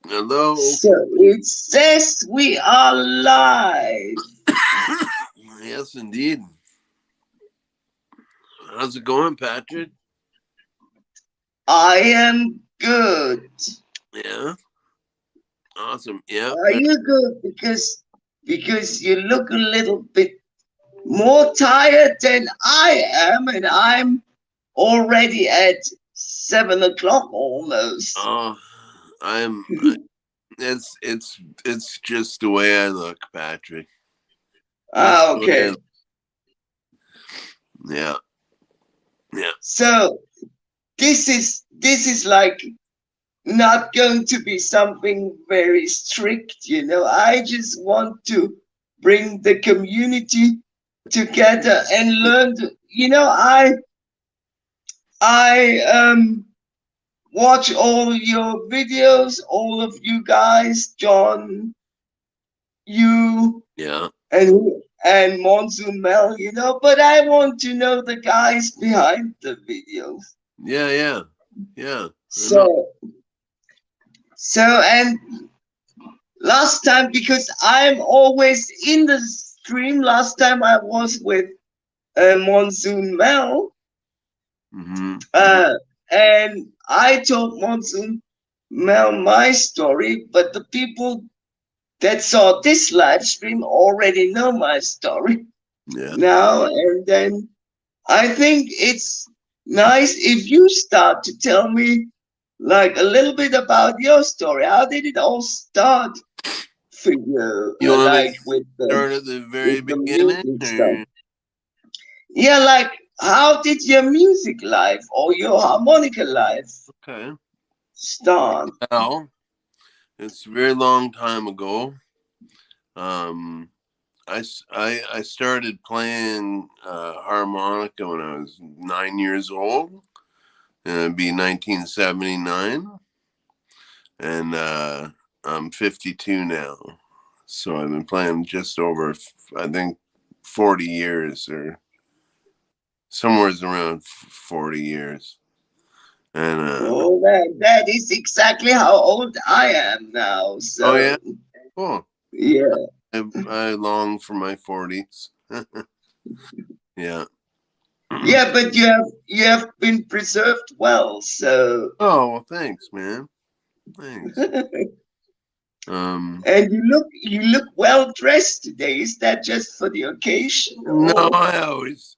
Hello. So it says we are live. Yes, indeed. How's it going, Patrick? I am good. Yeah. Awesome. Yeah. Are you good? Because you look a little bit more tired than I am, and I'm already at 7 o'clock almost. Oh, I'm. It's just the way I look, Patrick. Just the way. Okay. Yeah. Yeah. So this is like not going to be something very strict. I just want to bring the community together and learn I watch all your videos, all of you guys, John, you, Yeah. and Monsoon Mel, but I want to know the guys behind the videos. Yeah. Yeah. Yeah. I know. So and last time, because I'm always in the stream, last time I was with Monsoon Mel, Mm-hmm. Mm-hmm. uh, and I told Monsoon Mel my story, but the people that saw this live stream already know my story Yeah. now. And then I think it's nice if you start to tell me like a little bit about your story. How did it all start for you? You want me to Like with the start at the very with the beginning, music stuff. or Yeah, like how did your music life or your harmonica life okay? start? Well, it's a very long time ago. Um, I started playing harmonica when I was 9 years old, and it'd be 1979, and I'm 52 now. So I've been playing just over, I think, 40 years or somewhere around 40 years. And Oh, that is exactly how old I am now. oh yeah, So cool. yeah, I long for my 40s. Yeah. yeah, but you have been preserved well. So Oh well, thanks, man. Thanks. and Um, you look well dressed today. Is that just for the occasion no, or? I always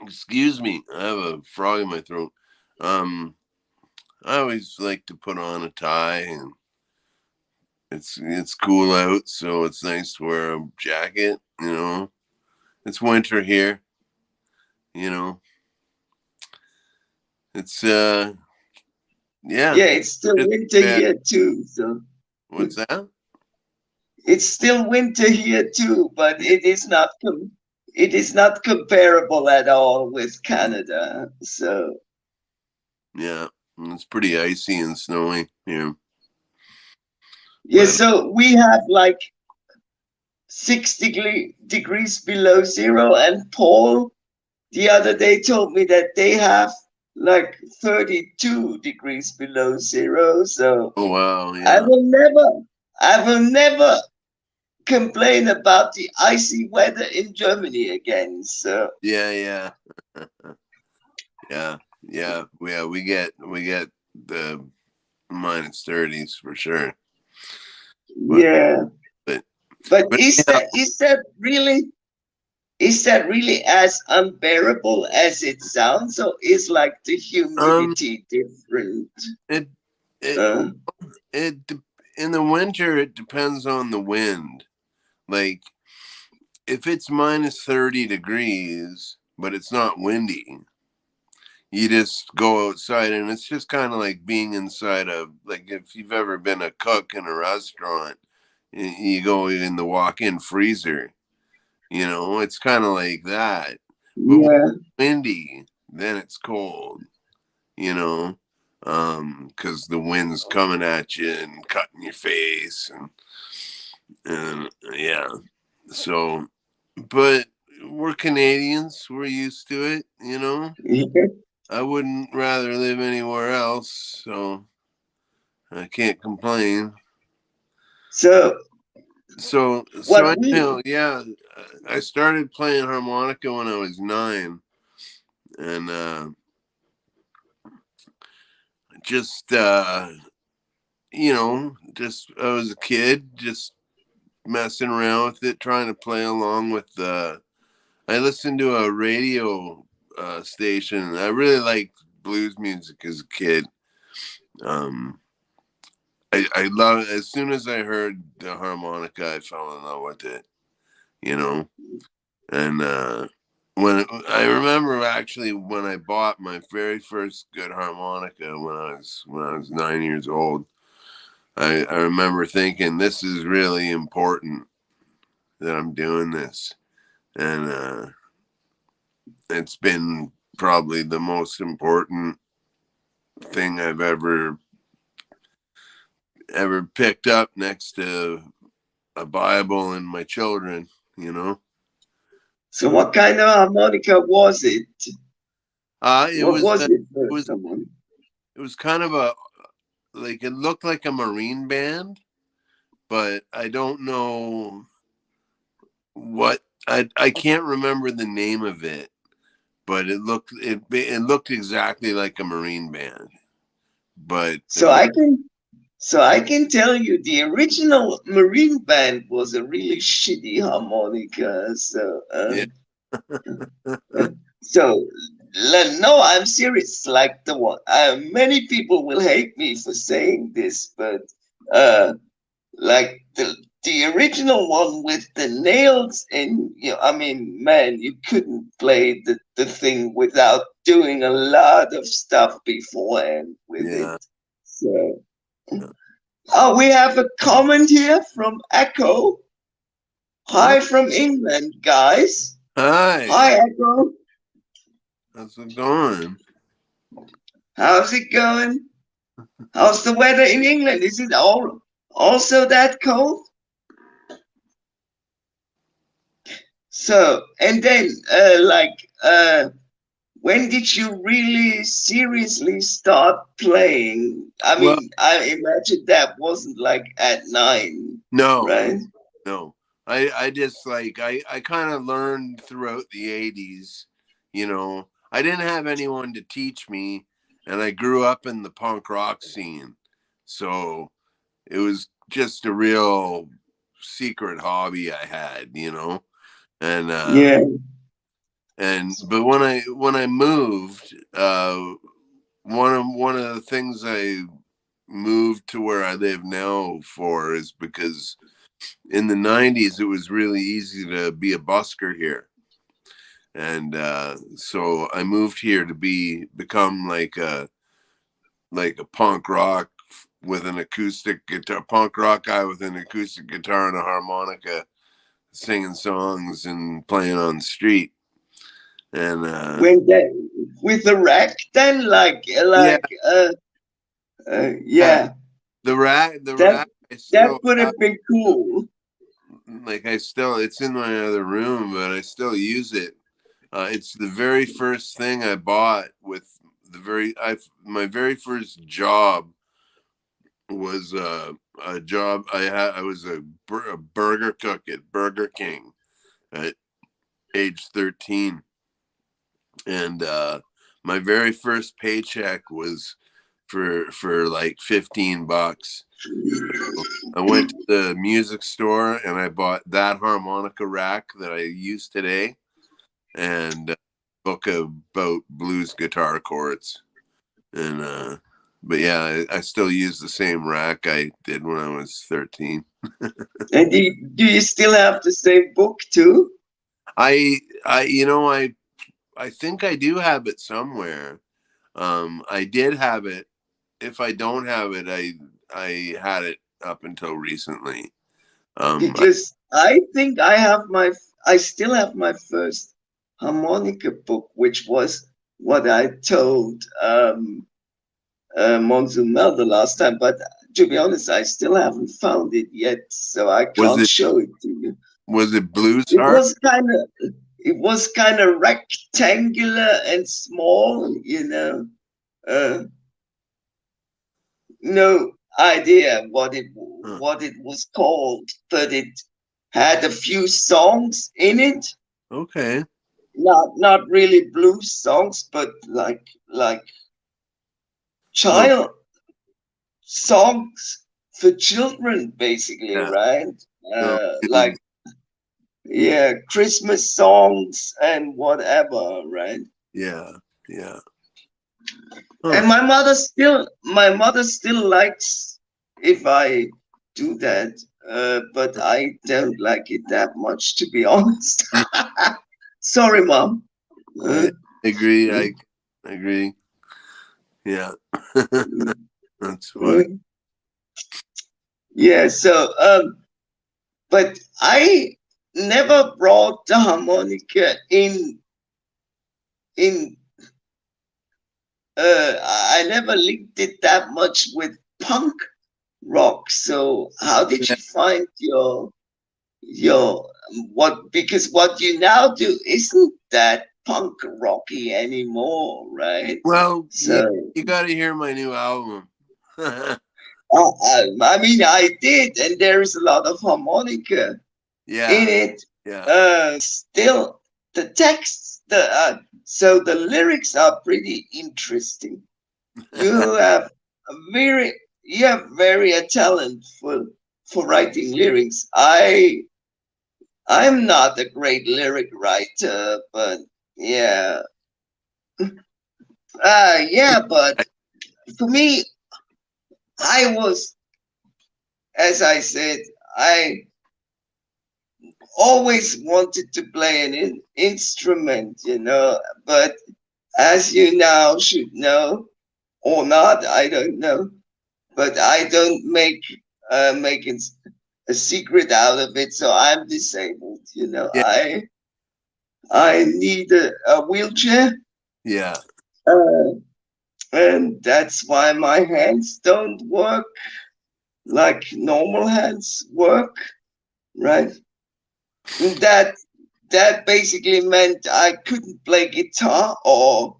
excuse me. I have a frog in my throat. Um, I always like to put on a tie, and it's cool out, so it's nice to wear a jacket. It's winter here. You know, it's yeah. Yeah, it's still It's winter bad. here too. So What's that? it's still winter here too, but Yeah, it is not comparable at all with Canada. So yeah. It's pretty icy and snowy here, yeah, but so we have like 6 degrees below zero, and Paul the other day told me that they have like 32 degrees below zero. So oh wow, I yeah, will never, I will never complain about the icy weather in Germany again. So yeah, yeah. Yeah, we get the minus 30s for sure. But yeah, but but but is yeah, that is that really is that really as unbearable as it sounds, or is like the um, humidity different? it it Uh, it in the winter it depends on the wind. Like if it's minus 30 degrees, but it's not windy, you just go outside, and it's just kind of like being inside of, like, if you've ever been a cook in a restaurant, you go in the walk-in freezer. It's kind of like that. But when yeah, it's windy, then it's cold, you know, because the wind's coming at you and cutting your face, and yeah. So, but we're Canadians, we're used to it. I wouldn't rather live anywhere else. So, I can't complain. So So what we anyhow, yeah, I started playing harmonica when I was 9, and just just I was a kid, just messing around with it, trying to play along with the. I listened to a radio station. I really liked blues music as a kid. Um, I love. As soon as I heard the harmonica, I fell in love with it. You know, and I remember actually when I bought my very first good harmonica when I was 9 years old. I remember thinking this is really important that I'm doing this, and it's been probably the most important thing I've ever picked up next to a Bible and my children. You know, so so what kind of harmonica was it? it What was was it it was first harmonica? it was kind of a like it looked like a marine band, but I don't know what I can't remember the name of it, but it looked exactly like a marine band, but it So was I can so I can tell you the original Marine Band was a really shitty harmonica. yeah. Uh, so no, I'm serious. Like the one, many people will hate me for saying this, but uh, like the original one with the nails in, I mean, man, you couldn't play the thing without doing a lot of stuff beforehand with it. Yeah. So, oh, we have a comment here from Echo. Oh, Hi from England, guys. hi. Hi, Echo. How's it going? How's it going? How's the weather in England? Is it all also that cold? So, and then, when did you really seriously start playing? I Well, mean, I imagine that wasn't like at 9, no, right? no. I just like I kind of learned throughout the 80s, you know. I didn't have anyone to teach me, and I grew up in the punk rock scene. So it was just a real secret hobby I had, you know. And Yeah. but when I moved, one of the things I moved to where I live now for is because in the 90s it was really easy to be a busker here, and so I moved here to become like a punk rock with an acoustic guitar, punk rock guy with an acoustic guitar and a harmonica, singing songs and playing on the street. And When that with the rack, then yeah, yeah, yeah, the that rack I that still would have. have been cool. Like I still, it's in my other room, but I still use it. It's the very first thing I bought with my very first job was a job I had. I was a burger cook at Burger King at age 13, and my very first paycheck was for like $15. I went to the music store and I bought that harmonica rack that I use today and a book about blues guitar chords. And but yeah, I still use the same rack I did when I was 13. And do you still have the same book too? I I think I do have it somewhere. I did have it. If I don't have it, I had it up until recently. I, Because I think I still have my first harmonica book, which was what I told Monzumel the last time. But to be honest, I still haven't found it yet, so I was can't it show it to you. was it Blues It Heart? was kind of it was kind of rectangular and small, you know. Uh, no, idea Huh. what it was called, but it had a few songs in it. Okay. Not really blues songs, but like Little. child songs for children, basically, Yeah. right? Little Like tunes. yeah, Christmas songs and whatever, right? Yeah. Yeah. And Huh. my mother still likes if I do that, but I don't like it that much, to be honest. Yeah, Sorry, mom. Uh, I agree. I agree. Yeah. That's funny. uh, yeah. So, but I never brought the harmonica in. I never linked it that much with punk rock. So, how did Yeah. you find your what, because what you now do isn't that punk rocky anymore, right? Well, yeah, So you got to hear my new album. I mean I did, and there is a lot of harmonica in Yeah. it. Yeah. Still the texts, the so the lyrics are pretty interesting. You have a very you have very a talent for writing lyrics. I'm not a great lyric writer, but yeah, yeah. But for me, I was, as I said, I always wanted to play an instrument, you know. But as you now should know, or not, I don't know. But I don't make a secret out of it. So I'm disabled, you know. Yeah. I need a wheelchair. Yeah. Uh, and that's why my hands don't work like normal hands work, right? And that basically meant I couldn't play guitar or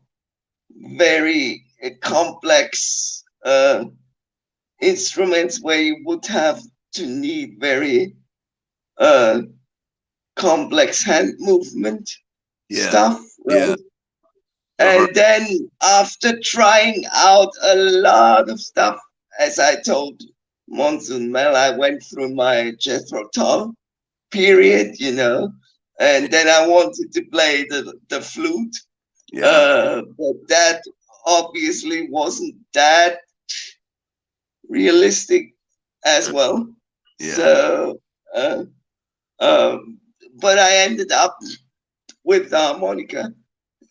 very complex instruments where you would have to need very uh, complex hand movement Yeah. stuff, Yeah. right? The heart. And then after trying out a lot of stuff, as I told Monsoon Mel, I went through my Jethro Tull period, you know, and then I wanted to play the flute, Yeah. but that obviously wasn't that realistic as well. Yeah. So, uh, um, but I ended up with the harmonica,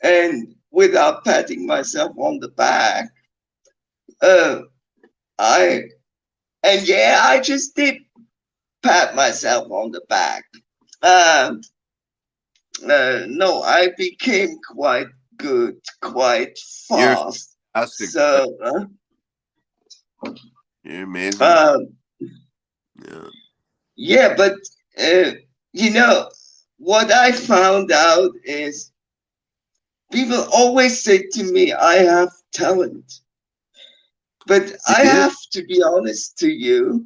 and without patting myself on the back, uh, I and yeah, I just did pat myself on the back. Um, no, I became quite good, quite You're fast. fantastic. So, You're amazing. uh, Yeah. yeah, but uh, you know, what I found out is people always say to me, I have talent. But You I did? have to be honest to you,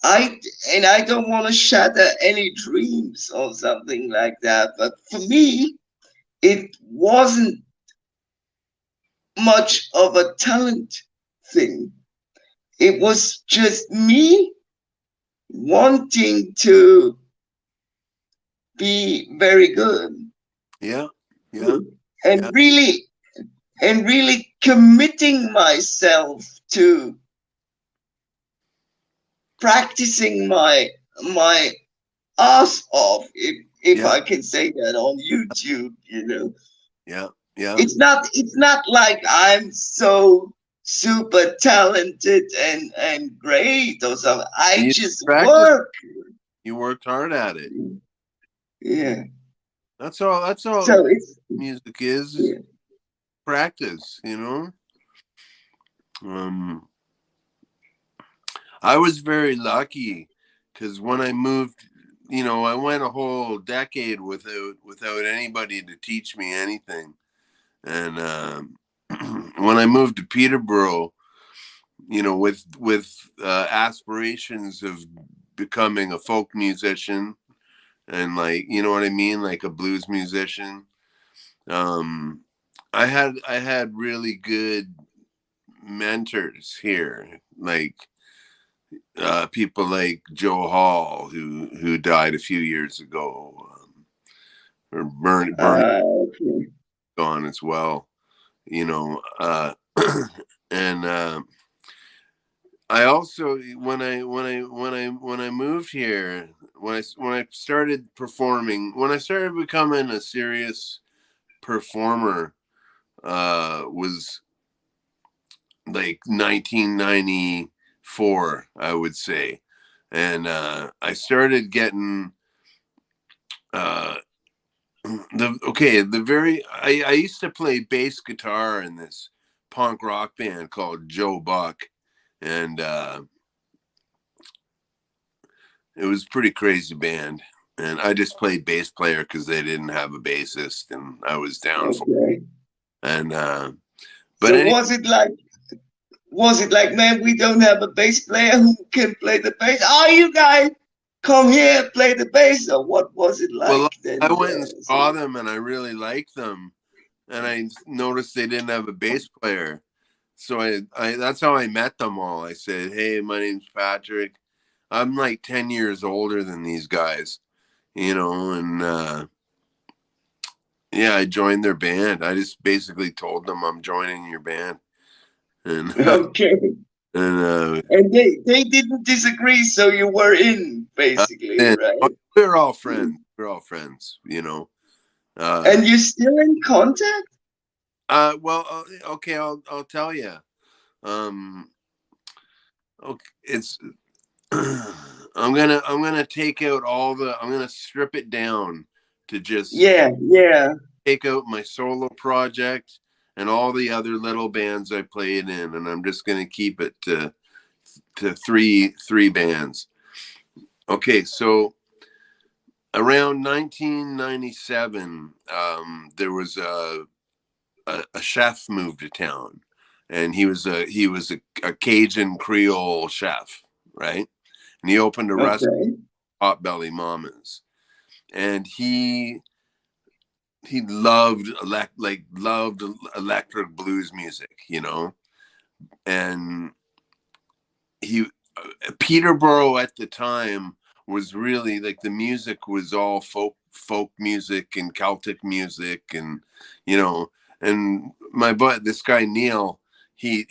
I and I don't want to shatter any dreams or something like that. But for me, it wasn't much of a talent thing. It was just me wanting to be very good Yeah. Yeah. and Yeah. really committing myself to practicing my ass off, if Yeah. I can say that on YouTube, you know. Yeah. Yeah. It's not like I'm so super talented and great or something. I You just practice. work. You worked hard at it. Yeah. Yeah. That's all. That's all So it's music is yeah. practice, you know? Um, I was very lucky because when I moved, I went a whole decade without anybody to teach me anything. And when I moved to Peterborough, with aspirations of becoming a folk musician, and like, you know what I mean, like a blues musician. um I had really good mentors here, like people like Joe Hall, who died a few years ago, or Bernie Okay. gone as well, you know. And I also, when I moved here, when I started performing, when I started becoming a serious performer, was like 1994, I would say. And I started getting uh I used to play bass guitar in this punk rock band called Joe Buck, and it was a pretty crazy band. And I just played bass player because they didn't have a bassist, and I was down for Okay. it. And but So anyway, was it like, man, we don't have a bass player who can play the bass? Oh, you guys come here, play the bass, or what was it well, like I then? went and saw them, and I really liked them, and I noticed they didn't have a bass player. So I that's how I met them all. I said, "Hey, my name's Patrick. I'm like 10 years older than these guys, and yeah, I joined their band. I just basically told them I'm joining your band, and Okay. and And they didn't disagree, so you were in, basically, then right? we're all friends. We're all friends. Uh, And you're still in contact? well, okay, I'll tell you. Um, okay, it's I'm gonna take out all the I'm gonna strip it down to just Yeah, yeah. take out my solo project and all the other little bands I played in, and I'm just gonna keep it to three bands. Okay, so around 1997, there was a chef moved to town, and he was a Cajun Creole chef, right? And he opened a restaurant, Okay. Potbelly Mamas, and he loved electric blues music, and he Peterborough at the time was really like the music was all folk music and Celtic music, and and my butt this guy Neil, he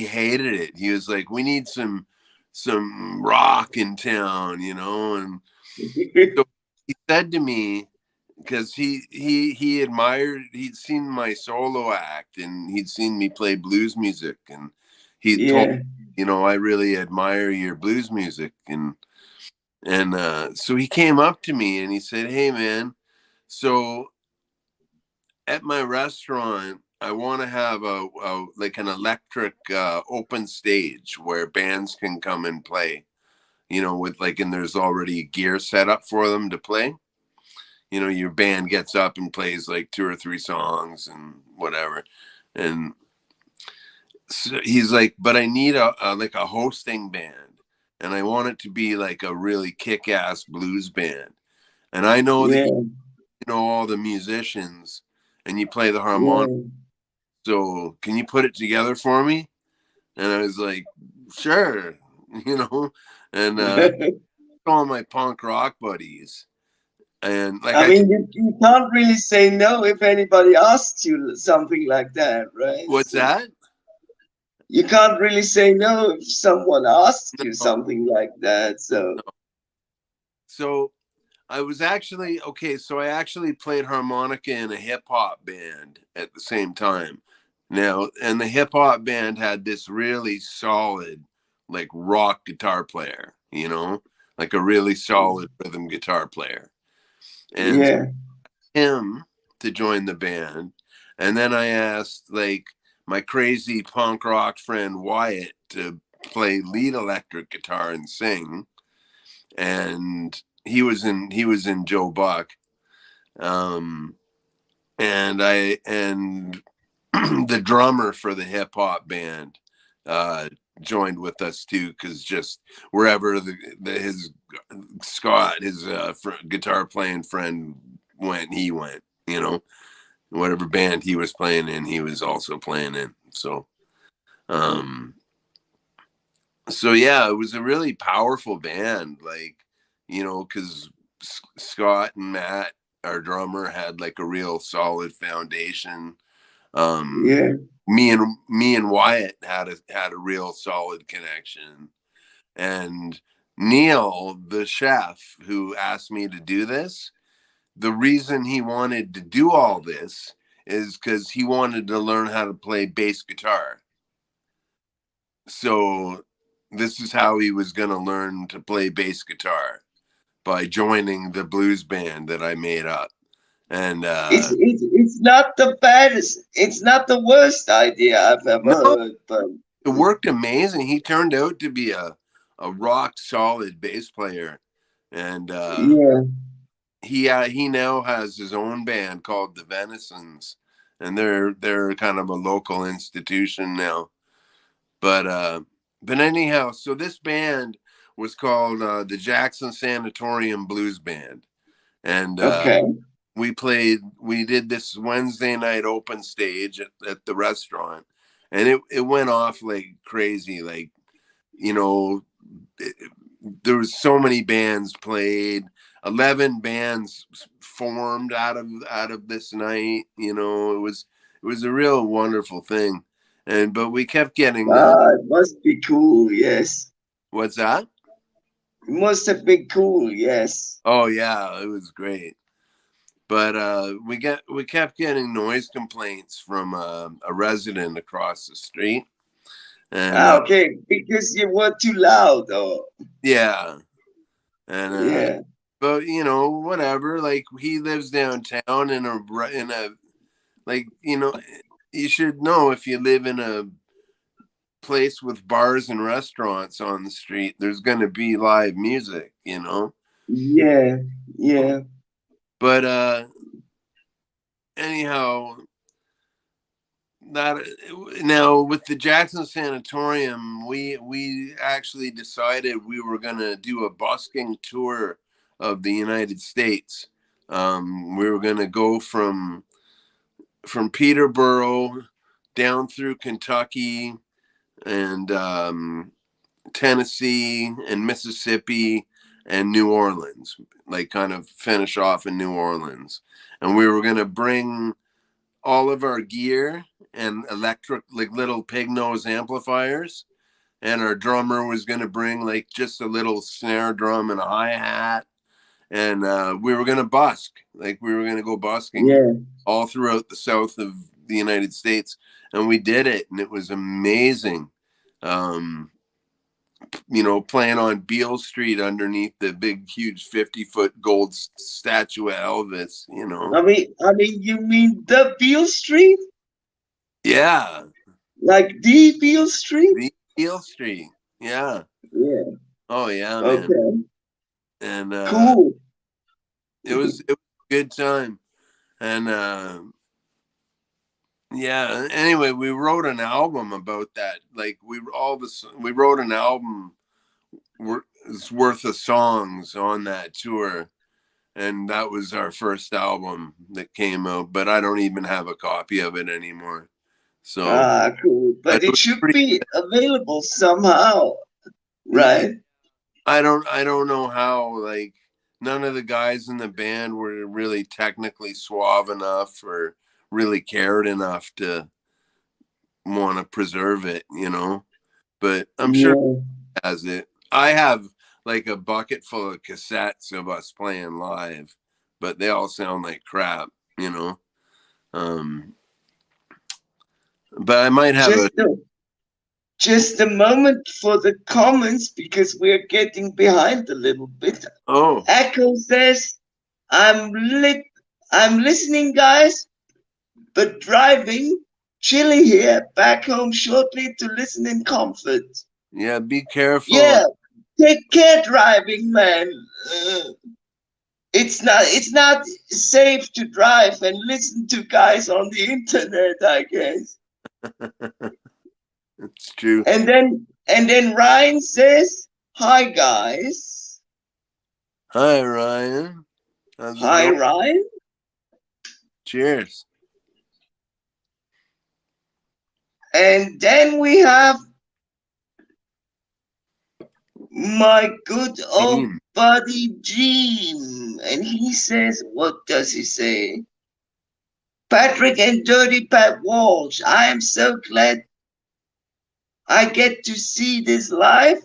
hated it. He was like, we need some rock in town, and so he said to me, because he admired, he'd seen my solo act and he'd seen me play blues music, and he told, Yeah. I really admire your blues music. And so he came up to me and he said, hey man, so at my restaurant I want to have a like an electric open stage where bands can come and play, with like, and there's already gear set up for them to play. Your band gets up and plays like two or three songs and whatever. And so he's like, but I need a like a hosting band, and I want it to be like a really kick-ass blues band. And I know that you Yeah. know all the musicians and you play the harmonica. Yeah. So can you put it together for me? And I was like, sure, you know, and all my punk rock buddies. And like I I, mean, you can't really say no if anybody asks you something like that, right? what's So that? you can't really say no if someone asks you No, something like that. So no. So I was actually okay. So I actually played harmonica in a hip hop band at the same time. Now, and the hip hop band had this really solid, like rock guitar player, like a really solid rhythm guitar player. And yeah, him to join the band. And then I asked like my crazy punk rock friend Wyatt to play lead electric guitar and sing. And he was in Joe Buck. Um, and the drummer for the hip hop band, uh, joined with us too, because just wherever his Scott, his guitar playing friend went, he went. You know, whatever band he was playing in, he was also playing in. Um, so yeah, it was a really powerful band. Like, you know, because Scott and Matt, our drummer, had like a real solid foundation. Um, Yeah. me and Wyatt had a real solid connection, and Neil, the chef who asked me to do this, the reason he wanted to do all this is because he wanted to learn how to play bass guitar. So this is how he was going to learn to play bass guitar, by joining the blues band that I made up. And It's not the baddest. It's not the worst idea I've ever no, heard. But it worked amazing. He turned out to be a rock solid bass player, and yeah. he now has his own band called the Venisons, and they're kind of a local institution now. But anyhow, so this band was called the Jackson Sanatorium Blues Band, and Okay. we did this Wednesday night open stage at the restaurant, and it went off like crazy. Like, you know, it, there was so many bands played. 11 bands formed out of this night. You know, it was a real wonderful thing. And but we kept getting Ah, it must be cool. Yes. what's that? It must have been cool. Yes. Oh yeah, it was great. But we kept getting noise complaints from a resident across the street, and Ah, okay. Because you were too loud. Or yeah, and yeah. but you know, whatever. Like, he lives downtown in a like, you know, you should know, if you live in a place with bars and restaurants on the street, there's going to be live music. You know, Yeah. Yeah. but anyhow, that now with the Jackson Sanatorium, we actually decided we were going to do a busking tour of the United States. We were going to go from Peterborough down through Kentucky and Tennessee and Mississippi and New Orleans, like kind of finish off in New Orleans. And we were going to bring all of our gear and electric, like little pig nose amplifiers. And our drummer was going to bring like just a little snare drum and a hi hat. And we were going to busk, like we were going to go busking Yeah. all throughout the south of the United States. And we did it, and it was amazing. Um, you know, playing on Beale Street underneath the big, huge 50-foot gold statue of Elvis, you know. You mean the Beale Street, Yeah, like the Beale Street? the Beale Street. Yeah. Yeah. Oh, yeah, man. Okay. And Cool. it was a good time. And yeah, anyway, we wrote an album about that. Like, we wrote an album worth of songs on that tour, and that was our first album that came out, but I don't even have a copy of it anymore. So Ah, cool. it But it was should pretty, be available somehow, yeah, right? I don't know how. Like, none of the guys in the band were really technically suave enough or really cared enough to want to preserve it, you know. But I'm sure Yeah. it has it. I have like a bucket full of cassettes of us playing live, but they all sound like crap, you know. Um, but I might have a Just a just a moment for the comments because we're getting behind a little bit. oh Echo says, "I'm lit. I'm listening, guys, but driving. Chilly here. Back home shortly to listen in comfort. yeah, be careful. Yeah, take care driving, man. Uh, it's not safe to drive and listen to guys on the internet, I guess. It's true. And And then Ryan says, "Hi guys." Hi, Ryan. How's it Hi going? Ryan. Cheers. And then we have my good old Team. buddy Jim. And he says, what does he say? "Patrick and Dirty Pat Walsh, I am so glad I get to see this live.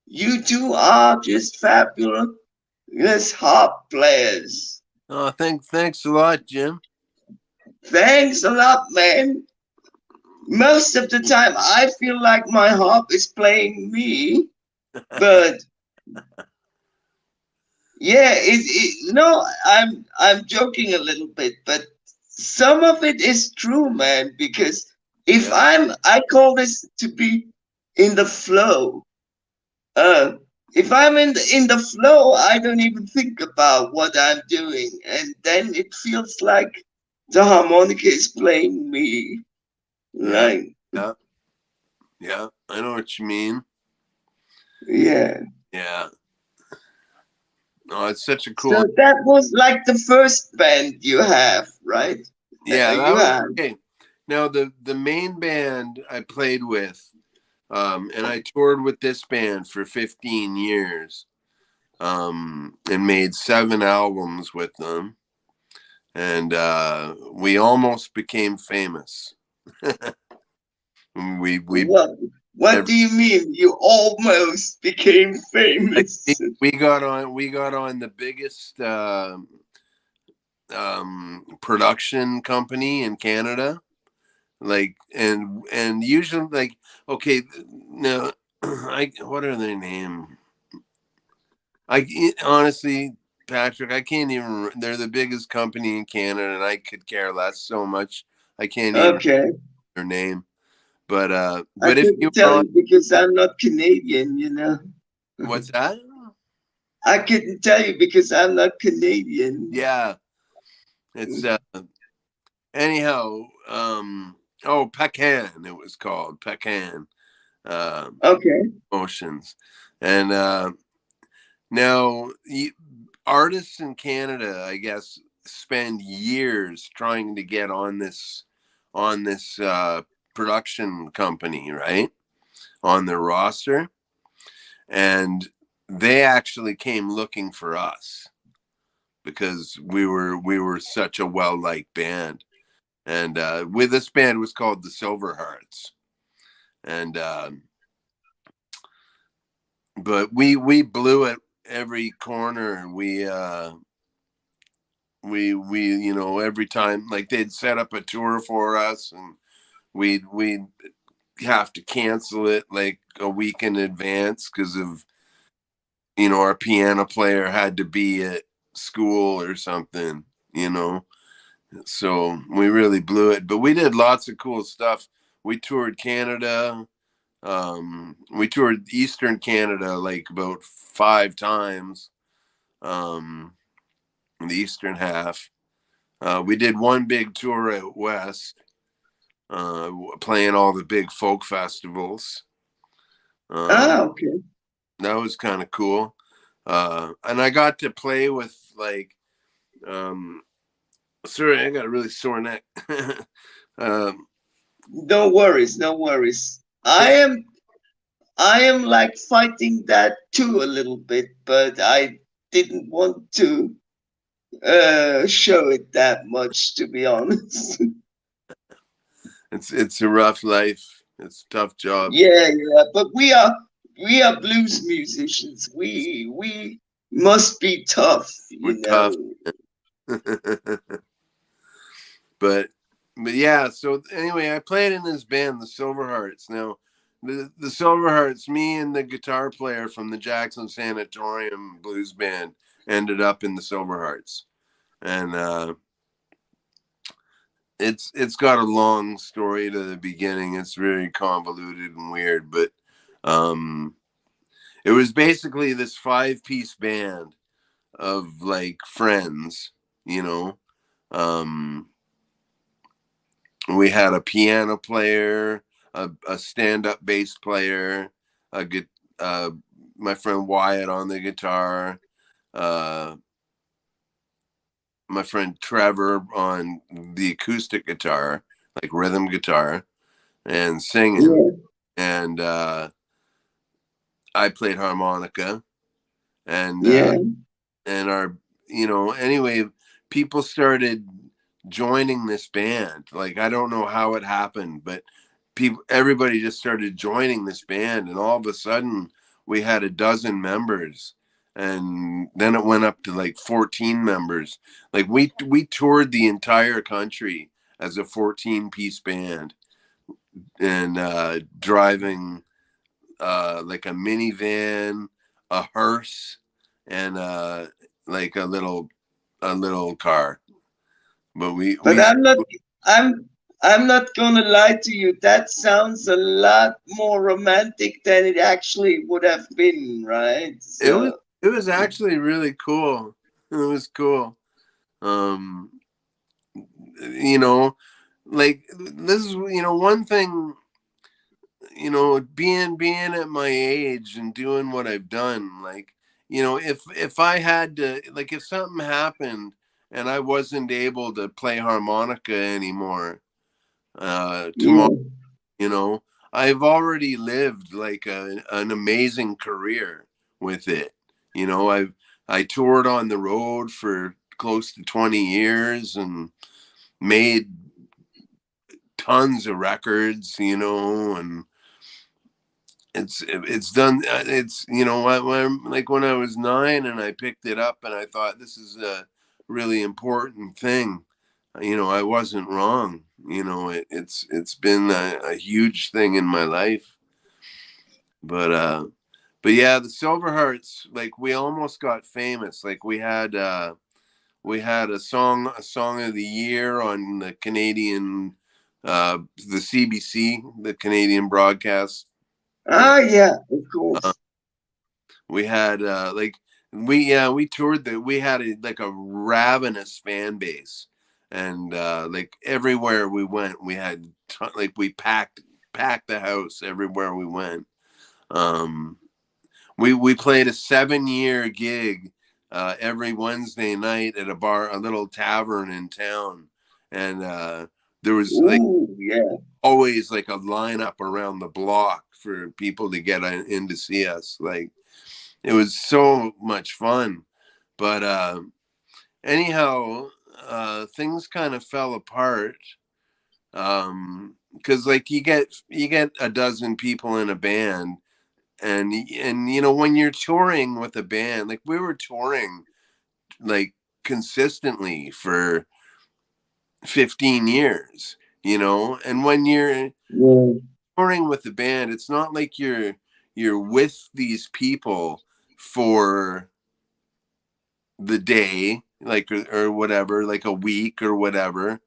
You two are just fabulous harp players. Oh, thanks a lot, Jim. Thanks a lot, man. Most of the time, I feel like my harp is playing me, but yeah, I'm joking a little bit, but some of it is true, man. Because Yeah, I call this to be in the flow. Uh, if I'm in the flow, I don't even think about what I'm doing, and then it feels like the harmonica is playing me. yeah, Like, yeah, yeah. I know what you mean. yeah. Yeah. Oh, it's such a So cool. that was like the first band you have, right? Yeah, that You was had. okay. Now the main band I played with, and I toured with this band for 15 years, and made 7 albums with them, and we almost became famous. we What? What do you mean? You almost became I famous? think we got on the biggest production company in Canada. Like and usually like okay now I what are their name? Honestly, Patrick, I can't even. They're the biggest company in Canada, and I could care less so much. I can't even Okay, remember their name. I But if you couldn't were tell on, you because I'm not Canadian, you know. what's that? I couldn't tell you because I'm not Canadian. Yeah, it's anyhow. Oh, Pecan. It was called Pecan uh, Okay. Motions, and now artists in Canada, I guess, spend years trying to get on this production company, right? On their roster, and they actually came looking for us because we were such a well liked band, and with this band was called the Silver Hearts, and but we blew it every corner. We you know every time like they'd set up a tour for us and we'd have to cancel it like a week in advance because of our piano player had to be at school or something, so we really blew it, but we did lots of cool stuff. We toured Canada. We toured Eastern Canada like about 5 times, um the eastern half. We did one big tour out west, playing all the big folk festivals. Um, Okay. that was kind of cool. And I got to play with like, um, sorry, I got a really sore neck. um, No worries, no worries. yeah, I am like fighting that too a little bit, but I didn't want to show it that much, to be honest. it's a rough life. It's a tough job. Yeah, yeah, but we are blues musicians. We must be tough, We're you tough. know. but but yeah, so anyway, I played in this band, the Silver Hearts. Now the Silver Hearts, me and the guitar player from the Jackson Sanatorium Blues Band ended up in the Silver Hearts. And it's got a long story to the beginning. It's very convoluted and weird, but um it was basically this 5-piece band of like friends, you know. Um we had a piano player, a stand-up bass player, a uh, my friend Wyatt on the guitar, uh, my friend Trevor on the acoustic guitar, like rhythm guitar, and singing, Yeah, and I played harmonica, and yeah. our anyway, people started joining this band. Like I don't know how it happened, but everybody just started joining this band, and all of a sudden we had a dozen members, and then it went up to like 14 members. Like we toured the entire country as a 14-piece band, and driving like a minivan, a hearse, and like a little car. But But we I'm I'm not gonna lie to you. That sounds a lot more romantic than it actually would have been, right? it was So it was actually really cool. It was cool. Um, you know, like this is one thing. Being at my age and doing what I've done, like if I had to, like if something happened and I wasn't able to play harmonica anymore tomorrow, yeah, you know, I've already lived like an amazing career with it. I toured on the road for close to 20 years and made tons of records, and it's done. It's like when I was 9 and I picked it up and I thought this is a really important thing. I wasn't wrong. It's been a huge thing in my life. But yeah, the Silver Hearts, like we almost got famous. Like we had a song of the year on the Canadian, the CBC, the Canadian broadcast. yeah, of Uh, course. we had like we toured we had like a ravenous fan base, and like everywhere we went we had like we packed the house everywhere we went. um we played a 7-year gig every Wednesday night at a little tavern in town, and there was like Ooh, yeah, always like a lineup around the block for people to get in to see us. Like it was so much fun. But anyhow, things kind of fell apart. Because like you get a dozen people in a band, and when you're touring with a band, like we were touring like consistently for 15 years, and when you're yeah, touring with the band, it's not like you're with these people for the day, like or whatever, like a week or whatever.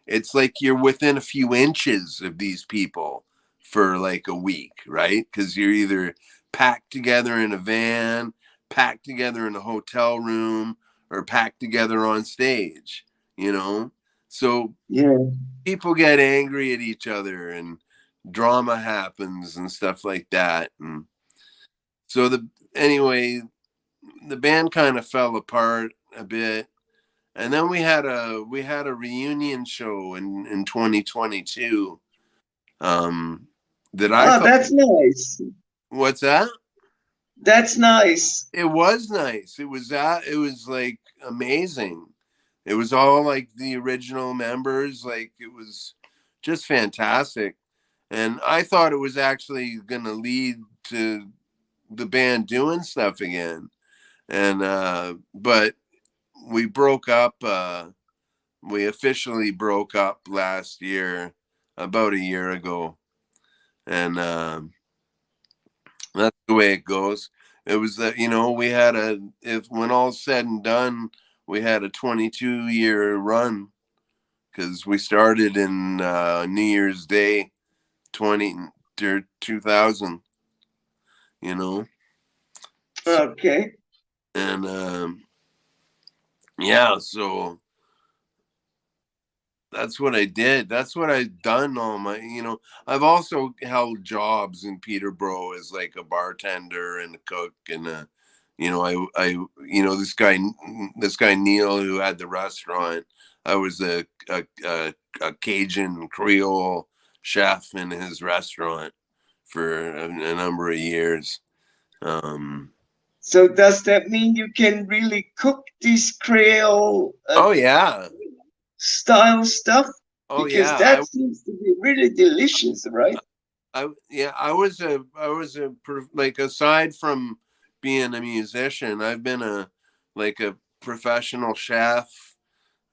It's like you're within a few inches of these people for like a week, right? Because you're either packed together in a van, packed together in a hotel room, or packed together on stage, you know? So yeah. people get angry at each other and drama happens and stuff like that. And so anyway, the band kind of fell apart a bit, and then we had a reunion show in 2022, um that I Oh, thought. that's nice. What's that? That's nice. It was nice. It was like amazing. It was all like the original members. Like it was just fantastic, and I thought it was actually going to lead to the band doing stuff again. And but we broke up. We officially broke up last year, about a year ago, and that's the way it goes. It was that we had if when all's said and done, we had a 22-year run because we started in New Year's Day 20 2000. You know, so, Okay. and yeah, so that's what I did. That's what I've done all my, I've also held jobs in Peterborough as like a bartender and a cook and this guy Neil who had the restaurant. I was a Cajun Creole chef in his restaurant for a number of years. Um, So does that mean you can really cook this Creole oh yeah, style stuff? oh Because yeah. that seems to be really delicious, right? Like aside from being a musician, I've been a professional chef,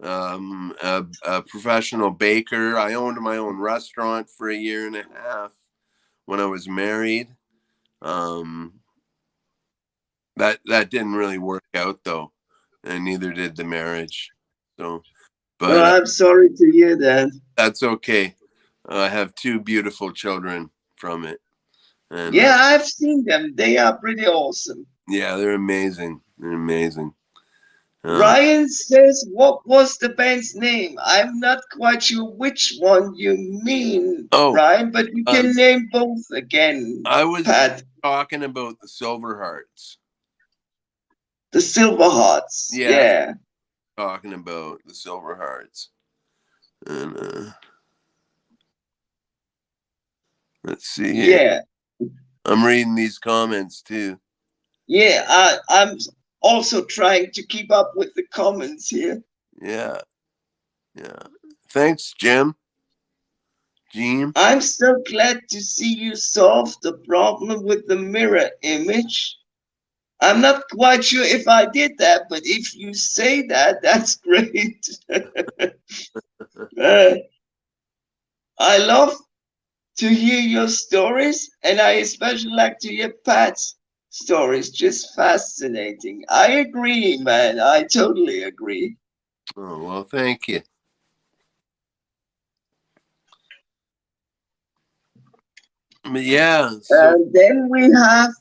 a professional baker. I owned my own restaurant for a year and a half when I was married. Um, that didn't really work out though, and neither did the marriage. So, Well, but I'm sorry to hear that. that's okay. I have two beautiful children from it, and Yeah, I've seen them. They are pretty awesome. yeah, they're amazing. They're amazing. Um, Ryan says, what was the band's name? I'm not quite sure which one you mean, oh, Ryan, but you um, can name both again, I was Pat. talking about the Silver Hearts. The Silverhearts. Yeah, that's Yeah, what I'm talking about the Silver Hearts. And let's see here. yeah, I'm reading these comments too. yeah. I'm also trying to keep up with the comments here. Yeah, yeah. Thanks, Jim. Jim. I'm so glad to see you solve the problem with the mirror image. I'm not quite sure if I did that, but if you say that, that's great. uh, I love to hear your stories, and I especially like to hear Pat's stories. Just fascinating. I agree, man. I totally agree. Oh well, thank you. But yeah, so And then we have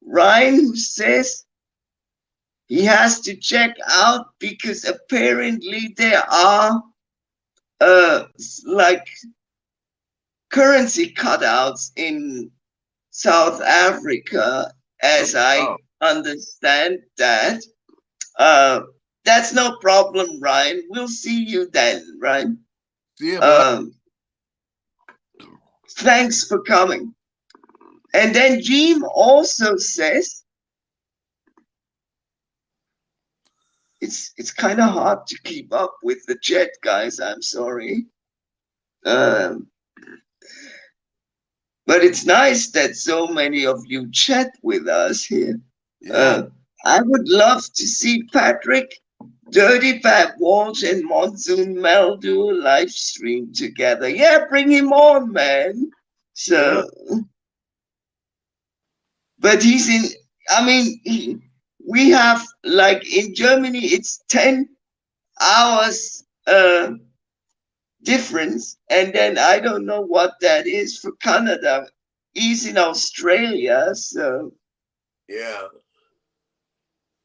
Ryan who says he has to check out because apparently there are uh like currency cutouts in South Africa, oh, as I oh understand that. Uh, that's no problem, Ryan. We'll see you then, Ryan. see you, bud. Um, thanks for coming. And then Jim also says it's kind of hard to keep up with the chat, guys. I'm sorry. Um, but it's nice that so many of you chat with us here. Yeah, Uh, I would love to see Patrick, Dirty Pat Walsh, and Monsoon Mel do a live stream together. Yeah, bring him on, man. yeah, So, but he's in, I mean, we have like in Germany, it's 10 hours difference. And then I don't know what that is for Canada. He's in Australia. So yeah,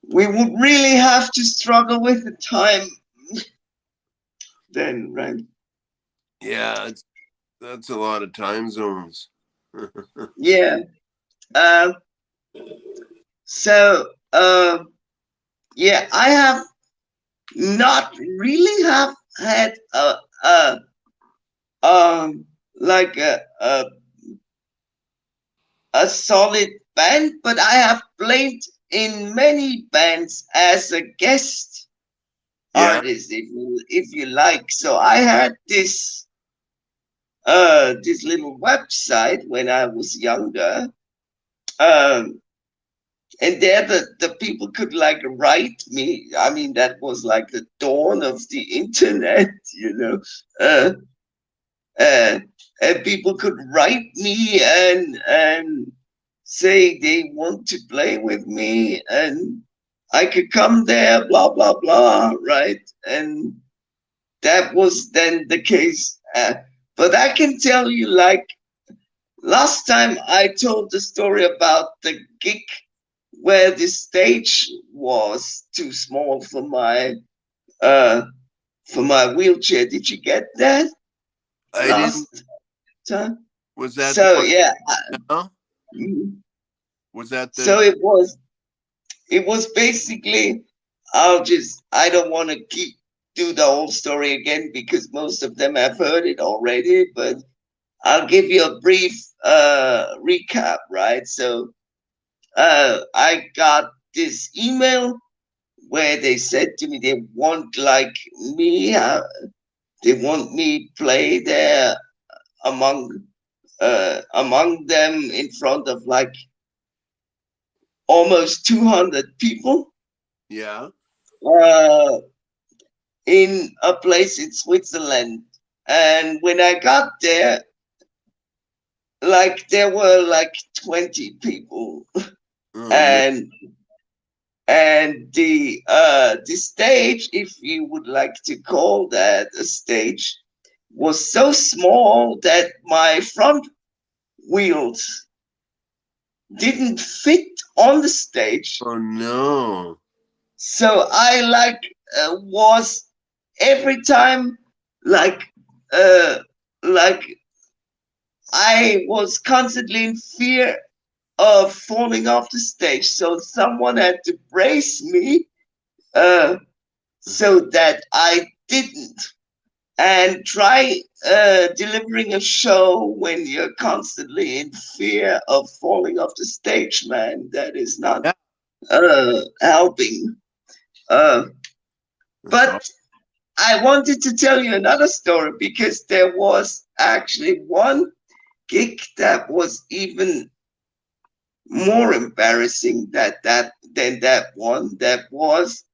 we would really have to struggle with the time then, right? yeah. That's a lot of time zones. Yeah. Um, so yeah, I have not really have had a like a solid band, but I have played in many bands as a guest Yeah, artist, if you like. So I had this little website when I was younger. Um, and there the people could like write me. I mean, that was like the dawn of the internet, you know. Uh, uh, and people could write me and say they want to play with me, and I could come there, blah blah blah, right? And that was then the case. But I can tell you, like last time I told the story about the gig where the stage was too small for my uh for my wheelchair. Did you get that I didn't. last time? Was that the So one yeah, now? mm, Was that so the? it was basically, I don't want to keep do the whole story again because most of them have heard it already, but I'll give you a brief recap, right? So I got this email where they said to me they want like me, they want me play there among among them in front of like almost 200 people Yeah. uh, in a place in Switzerland. And when I got there, like there were like 20 people, Oh man. and the stage, if you would like to call that a stage, was so small that my front wheels didn't fit on the stage. Oh no. So I like was every time like uh like I was constantly in fear of falling off the stage. So someone had to brace me uh so that I didn't. And try delivering a show when you're constantly in fear of falling off the stage, man. That is not Yeah. helping. Uh, That's all. but I wanted to tell you another story because there was actually one gig that was even more embarrassing than that one. That was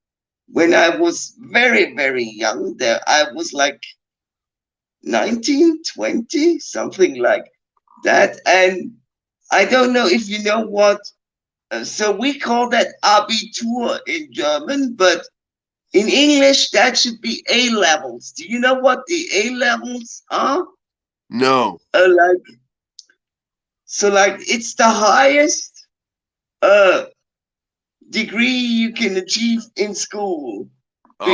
when I was very, very young. There, I was like 19, 20, something like that. And I don't know if you know what. So we call that Abitur in German, but in English that should be A levels. Do you know what the A levels are? No. Like like it's the highest uh degree you can achieve in school Oh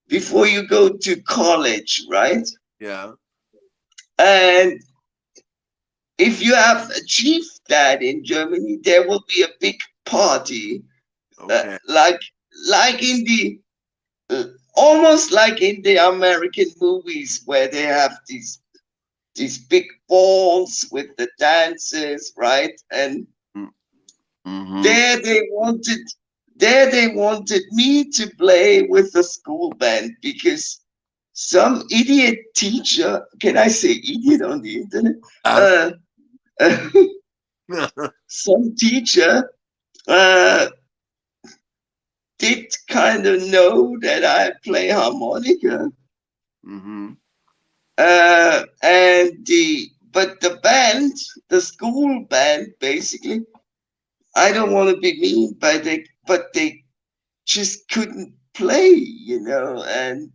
before you go to college, right? yeah. And if you have achieved that in Germany, there will be a big party, uh, Okay. like like in the uh, almost like in the American movies where they have these big balls with the dances, right? And Mm-hmm. there they wanted there they wanted me to play with the school band because some idiot teacher, can I say idiot on the internet? Uh, Uh, some teacher uh, did kind of know that I play harmonica, mm-hmm. and the band, the school band, basically. I don't want to be mean, but they just couldn't play, and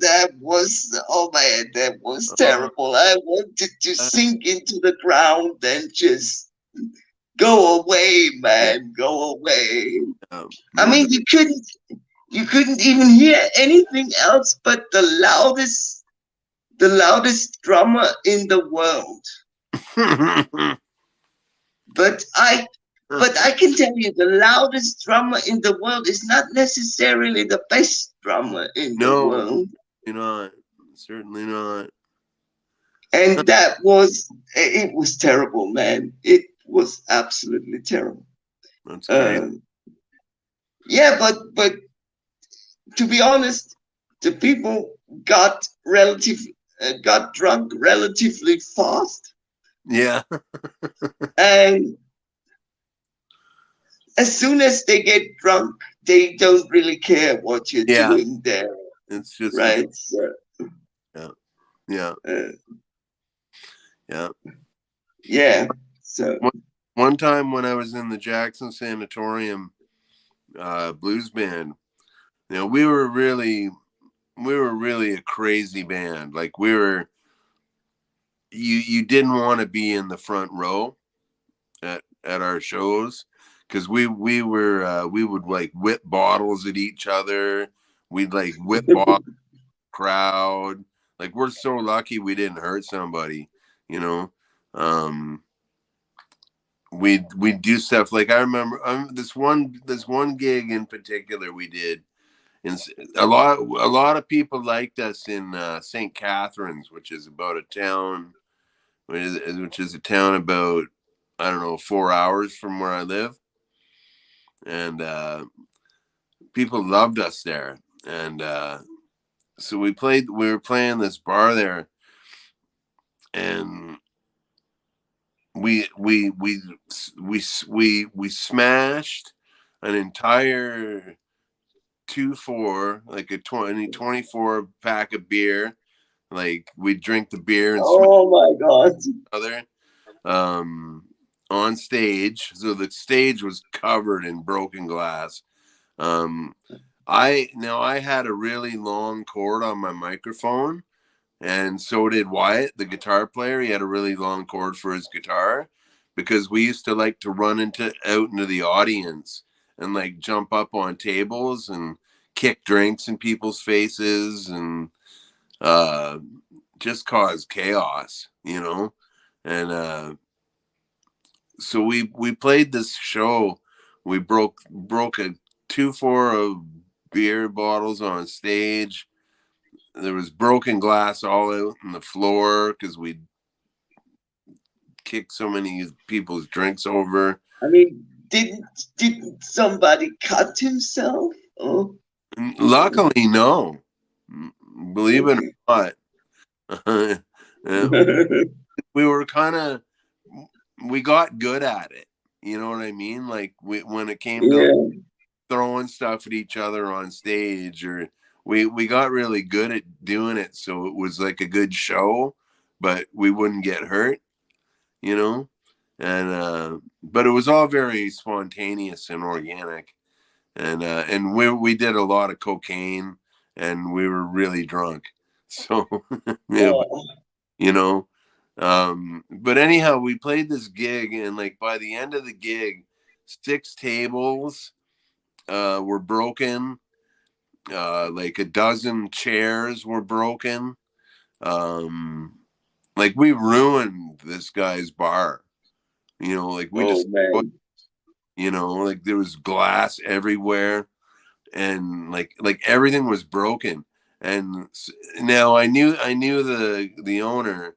that was, oh man, that was Oh, terrible. I wanted to sink into the ground and just go away, yeah. man, go away. I No mean, doubt. you couldn't even hear anything else but the loudest drummer in the world. But I can tell you the loudest drummer in the world is not necessarily the best drummer in the No, world. you're not. Certainly not. And it was terrible, man. It was absolutely terrible. That's crazy. Um, yeah, but to be honest, the people got drunk relatively fast, Yeah. and as soon as they get drunk, they don't really care what you're Yeah. doing there, It's just a right? So, yeah. Yeah. uh, Yeah. yeah. So, One, one time when I was in the Jackson Sanatorium blues band, we were really a crazy band. Like you didn't want to be in the front row at our shows because we would like whip bottles at each other. We'd like whip bottle crowd. Like we're so lucky we didn't hurt somebody, you know. Um, we do stuff like I remember this one gig in particular we did, and a lot of people liked us in St. Catharines, which is about a town, which is a town about I don't know 4 hours from where I live, and people loved us there, and so we were playing this bar there, and we we we we smashed an entire 2-4 like a 24 pack of beer. Like we drink the beer and smash Oh my God. each other on stage. So the stage was covered in broken glass. um I had a really long cord on my microphone, and so did Wyatt, the guitar player. He had a really long cord for his guitar because we used to like to run out into the audience and like jump up on tables and kick drinks in people's faces and uh, just cause chaos, you know. And so we played this show. We broke a 2-4 of beer bottles on stage. There was broken glass all out on the floor because we kicked so many people's drinks over. I mean, didn't somebody cut himself? Oh, And luckily, no. Believe it okay. or not, we were kind of we got good at it. You know what I mean? Like when it came to Yeah. throwing stuff at each other on stage, or we got really good at doing it, so it was like a good show, but we wouldn't get hurt. You know, and but it was all very spontaneous and organic, and we did a lot of cocaine, and we were really drunk, so yeah, Oh, you know. But anyhow, we played this gig, and like by the end of the gig, 6 tables were broken. Like a dozen chairs were broken. Um, like we ruined this guy's bar. Like we oh just, man. like there was glass everywhere, and like everything was broken. And now I knew the owner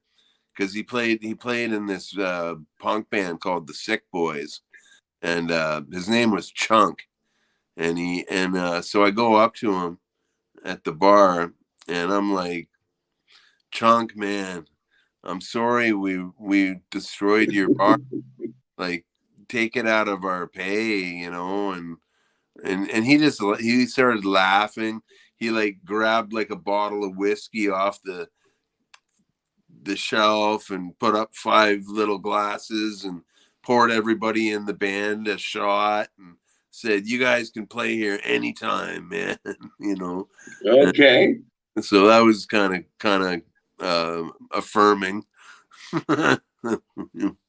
because he played in this punk band called the Sick Boys, and his name was Chunk. And so I go up to him at the bar, and I'm like, Chunk, man, I'm sorry we destroyed your bar. Like, take it out of our pay, and he started laughing. He like grabbed like a bottle of whiskey off the shelf and put up 5 little glasses and poured everybody in the band a shot and said, "You guys can play here anytime, man." you know. And Okay. so that was kind of affirming. I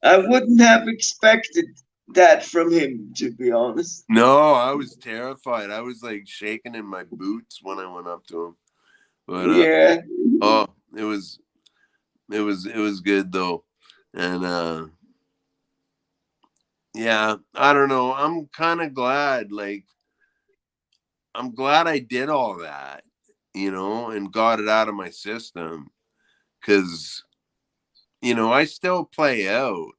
wouldn't have expected that from him, to be honest. No, I was terrified. I was like shaking in my boots when I went up to him. But Yeah. oh, it was good though. And yeah, I don't know. I'm kind of glad. Like I'm glad I did all that, and got it out of my system because I still play out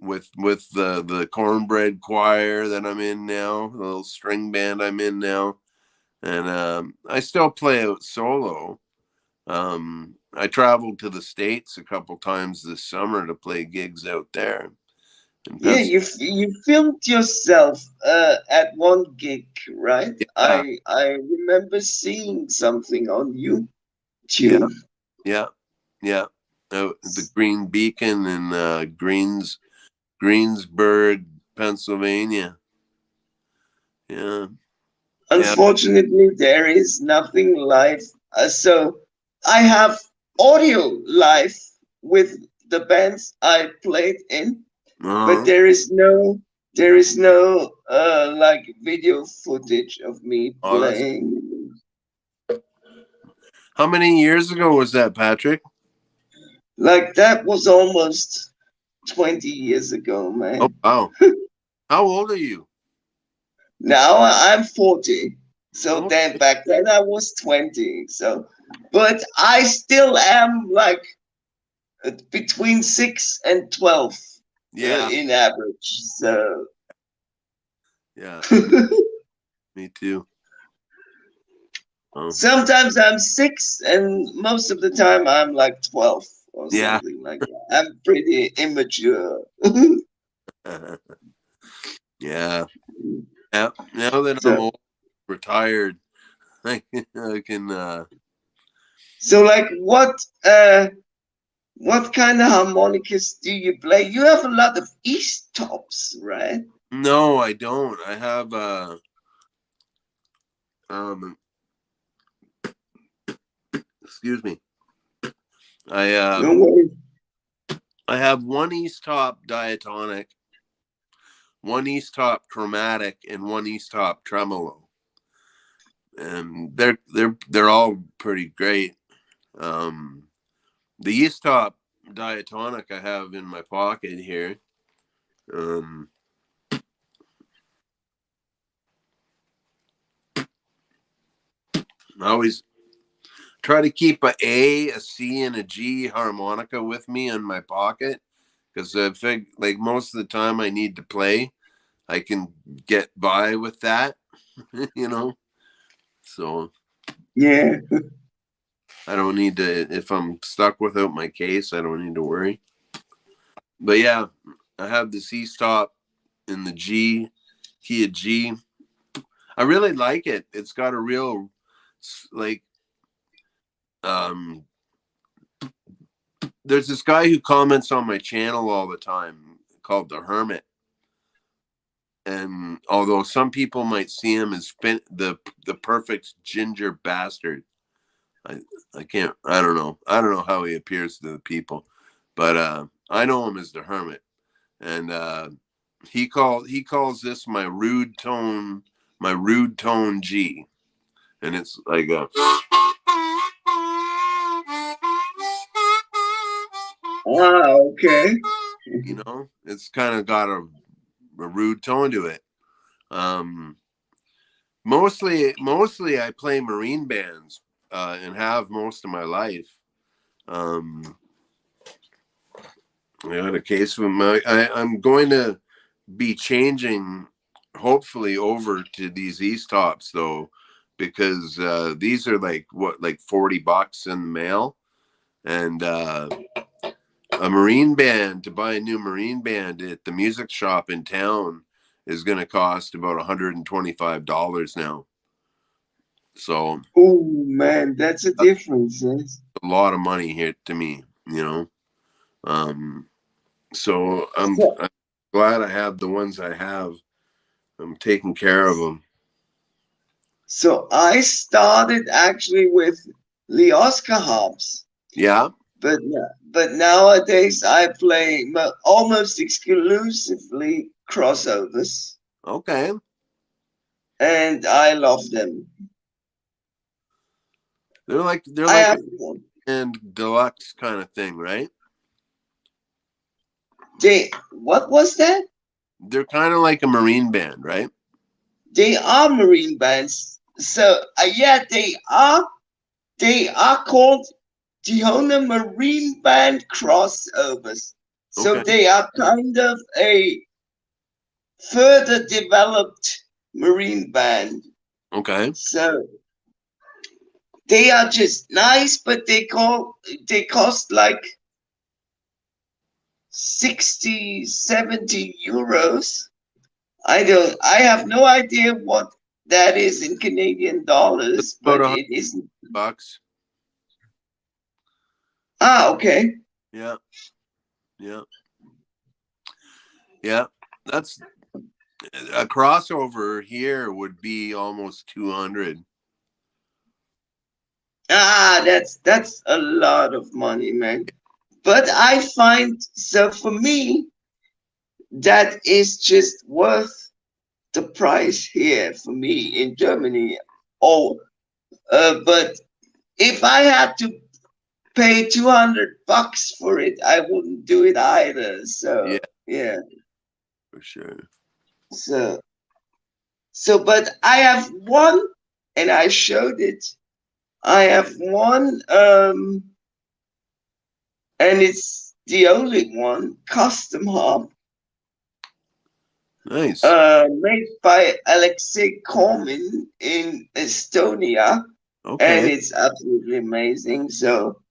with the cornbread choir that I'm in now, the little string band I'm in now, and I still play out solo. I traveled to the States a couple times this summer to play gigs out there in Yeah, Pennsylvania. you filmed yourself at one gig, right? Yeah, I remember seeing something on yeah, YouTube. yeah, yeah. The Green Beacon in Greensburg, Pennsylvania. Yeah, yeah. Unfortunately, there is nothing live. So I have audio live with the bands I played in, but Uh-huh. there is no. There is no like video footage of me Oh, that's playing. how many years ago was that, Patrick? Like that was almost 20 years ago, Oh, man. wow. How old are you? Now I'm 40. So Oh, then back then I was 20. So, but I still am like between 6 and 12 yeah, in average. So yeah, me too. Oh, sometimes I'm 6, and most of the time I'm like 12 or yeah. something like that. I'm pretty immature. Yeah. Yeah. Now that I'm so, old, retired, I can so like what kind of harmonicas do you play? You have a lot of East tops, right? no, I don't. I have um excuse me. I No way. I have one East top diatonic, one East top chromatic, and one East top tremolo. And they're all pretty great. Um the East top diatonic I have in my pocket here. Um I always try to keep a C, and a G harmonica with me in my pocket because I think like most of the time I need to play, I can get by with that, you know. So Yeah. I don't need to if I'm stuck without my case, I don't need to worry. But yeah, I have the C stop in the G key of G. I really like it. It's got a real like um there's this guy who comments on my channel all the time called the Hermit, and although some people might see him as the perfect ginger bastard, I I can't I don't know how he appears to the people, but I know him as the Hermit, and he calls this my rude tone G, and it's like a Ah, okay. it's kind of got a rude tone to it. Um, mostly I play marine bands and have most of my life. Um, I had a case of my. I'm going to be changing, hopefully, over to these East tops though, because these are like $40 in the mail, and a marine band to buy a new marine band at the music shop in town is going to cost about $125 now. So Oh man, that's a that's difference. Yes. a lot of money here to me, you know. Um, so So, I'm glad I have the ones I have. I'm taking care of them. so I started actually with the Oscar harps, Yeah. but nowadays I play almost exclusively crossovers, Okay. and I love them. They're I like a have one. and deluxe kind of thing, right? What was that? They're kind of like a marine band, right? They are marine bands. So yeah, they are. They are called Tijuana Marine Band crossovers. So Okay. they are kind of a further developed marine band. Okay. So they are just nice, but they cost like 60, 70 euros. I have no idea what that is in Canadian That's dollars, about but a hundred it isn't. bucks. Ah, okay. Yeah. Yeah. Yeah. That's a crossover here would be almost 200. Ah, that's a lot of money, man. But I find so for me, that is just worth the price here for me in Germany. Oh, but if I had to pay $200 for it, I wouldn't do it either. So Yeah, yeah, for sure. so but I have one, and I showed it. I have one, and it's the only one custom harp, Nice. made by Alexei Kormin in Estonia, and Okay. it's absolutely amazing. So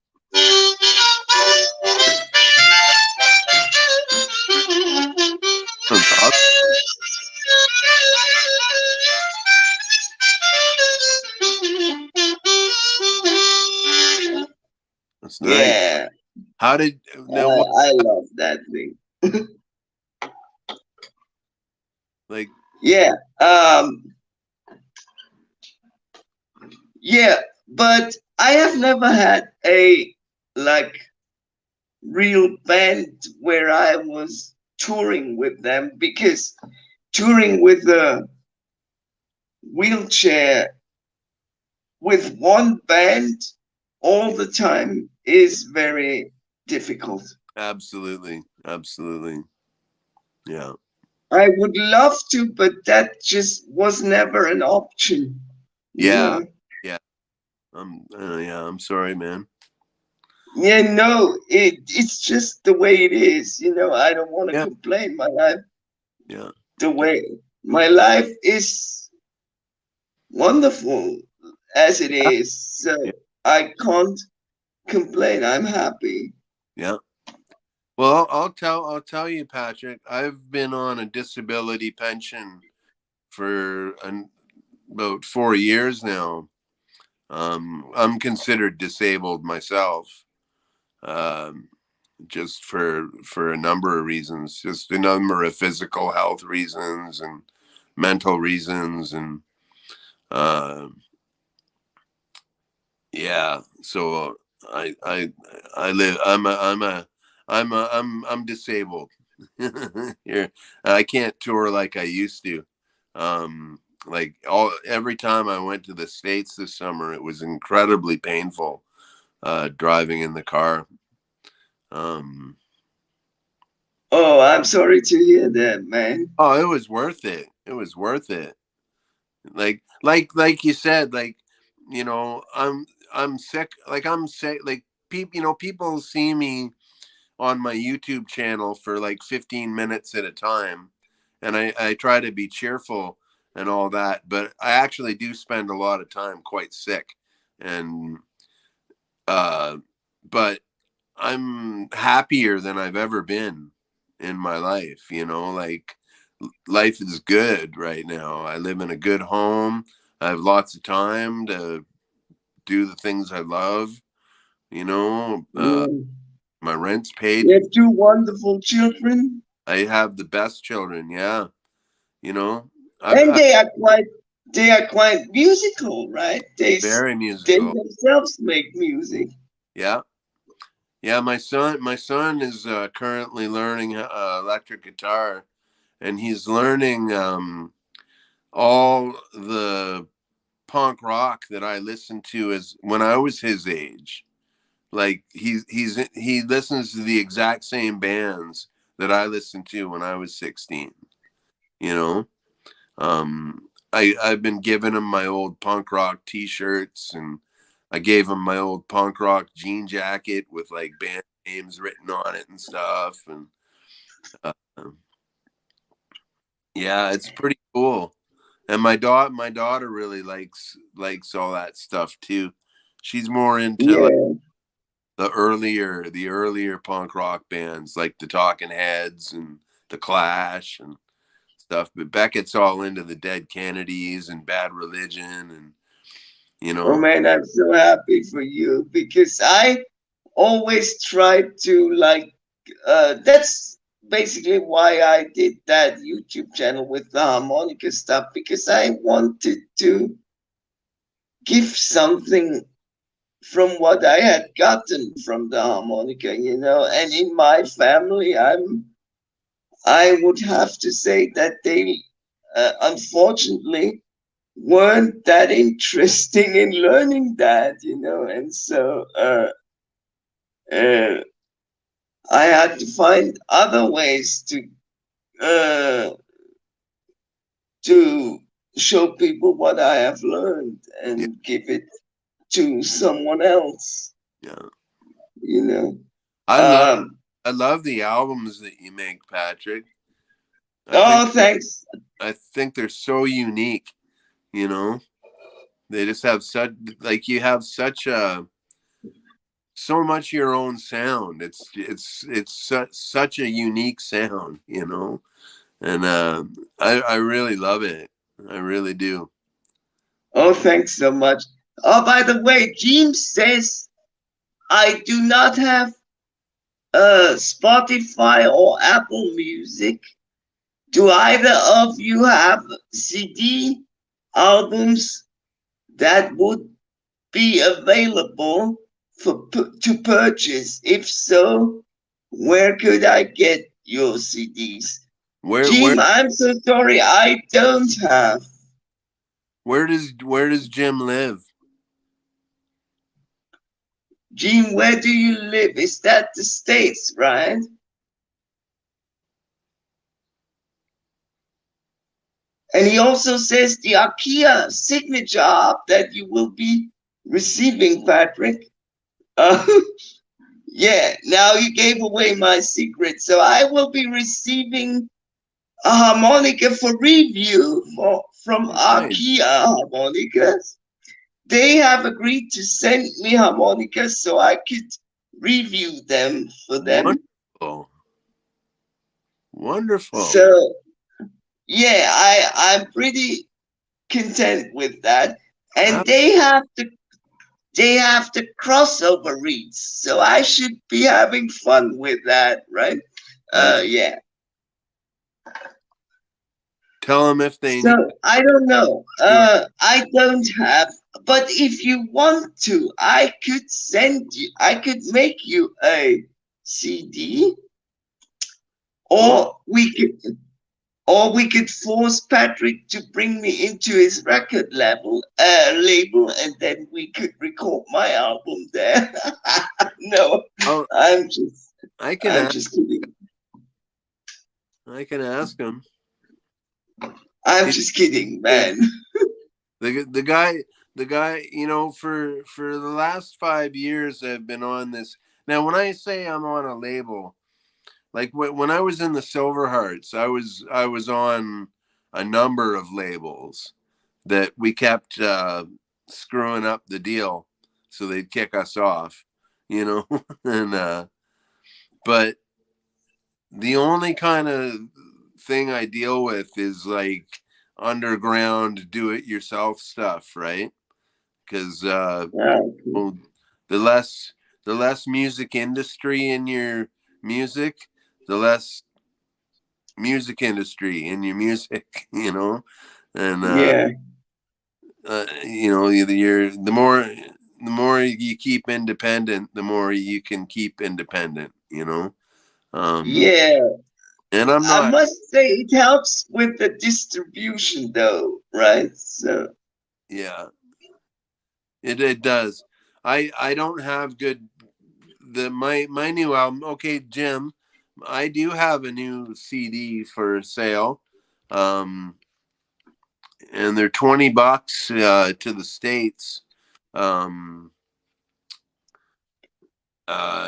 Sounds awesome. That's nice. yeah, How did now what I love that thing. like Yeah, yeah, but I have never had a like real band where I was touring with them, because touring with a wheelchair with one band all yeah, the time is very difficult. absolutely. Absolutely. Yeah. I would love to, but that just was never an option, you Yeah. know. Yeah. Yeah, I'm sorry, man. Yeah, no, it's just the way it is, you know. I don't want to Yeah. complain. My life, Yeah. the Yeah. way my life is wonderful as it Yeah. is, so Yeah. I can't complain. I'm happy. Yeah. Well, I'll tell you, Patrick. I've been on a disability pension for about 4 years now. I'm considered disabled myself, um, just for a number of reasons, just a number of physical health reasons and mental reasons, and uh, yeah. So I I live. I'm disabled. Here, I can't tour like I used to. Like every time I went to the States this summer, it was incredibly painful driving in the car. Um, Oh, I'm sorry to hear that, man. oh, it was worth it. It was worth it. Like you said, like I'm sick. Like I'm sick. Like people see me on my YouTube channel for like 15 minutes at a time, and I try to be cheerful and all that, but I actually do spend a lot of time quite sick, and uh, but I'm happier than I've ever been in my life. Like life is good right now. I live in a good home. I have lots of time to do the things I love. You know, uh, Mm. my rent's paid. You have two wonderful children, I have the best children. Yeah, you know, and I they are quite musical, right? very They musical. themselves make music. Yeah, yeah. My son is currently learning electric guitar, and he's learning all the punk rock that I listened to as when I was his age. Like he listens to the exact same bands that I listened to when I was 16. You know, I've been giving him my old punk rock T-shirts, and I gave him my old punk rock jean jacket with like band names written on it and stuff, and uh, yeah, it's pretty cool. And my daughter really likes all that stuff too. She's more into like Yeah. the earlier punk rock bands like the Talking Heads and the Clash and stuff. But Beckett's all into the Dead Kennedys and Bad Religion, and you Oh know, man, I'm so happy for you, because I always try to like. That's basically why I did that YouTube channel with the harmonica stuff, because I wanted to give something from what I had gotten from the harmonica, you know. And in my family, I'm I would have to say that they unfortunately weren't that interesting in learning that, and so uh, I had to find other ways uh, to show people what I have learned Yeah, and give it to someone else, yeah. you know. I love Um, I love the albums that you make, Patrick. I think oh, thanks. I think they're so unique. You know, they just have such like you have such a so much your own sound. Such a unique sound. You know, and I really love it. I really do. Oh, thanks so much. Oh, by the way, James says I do not have Spotify or Apple Music. Do either of you have CD albums that would be available to purchase? If so, where could I get your CDs? Where where Jim, I'm so sorry, I don't have. where does Jim live? Jim, where do you live? Is that the States, right? And he also says the IKEA signature app that you will be receiving, Patrick. Uh, yeah, now you gave away my secret. So I will be receiving a harmonica for review from Nice, IKEA Harmonicas. They have agreed to send me harmonicas so I could review them for them. wonderful, wonderful. So yeah, I'm pretty content with that. And Ah, they have the crossover reads, so I should be having fun with that, right? that's Yeah. tell them if they So need I don't know. you. I don't have, but if you want to, I could make you a CD, Oh, or we could force Patrick to bring me into his record label, and then we could record my album there. No, oh, I'm just I can I'm ask. just kidding. I can ask him. I'm He's just kidding, good. man. The guy. You know, for the last 5 years, I've been on this. Now, when I say I'm on a label, like when I was in the Silver Hearts, I was on a number of labels that we kept screwing up the deal, so they'd kick us off. You know, and but the only kind of thing I deal with is like underground do it yourself stuff, right? Because Yeah, well, the less the less music industry in your music, the less music industry in your music, and yeah, you're the more you keep independent, the more you can keep independent. Um, yeah. and I'm I not, must say it helps with the distribution, though, right? So yeah, it does. I don't have good my new album. Okay, Jim, I do have a new CD for sale. Um, and they're $20 to the States. Um,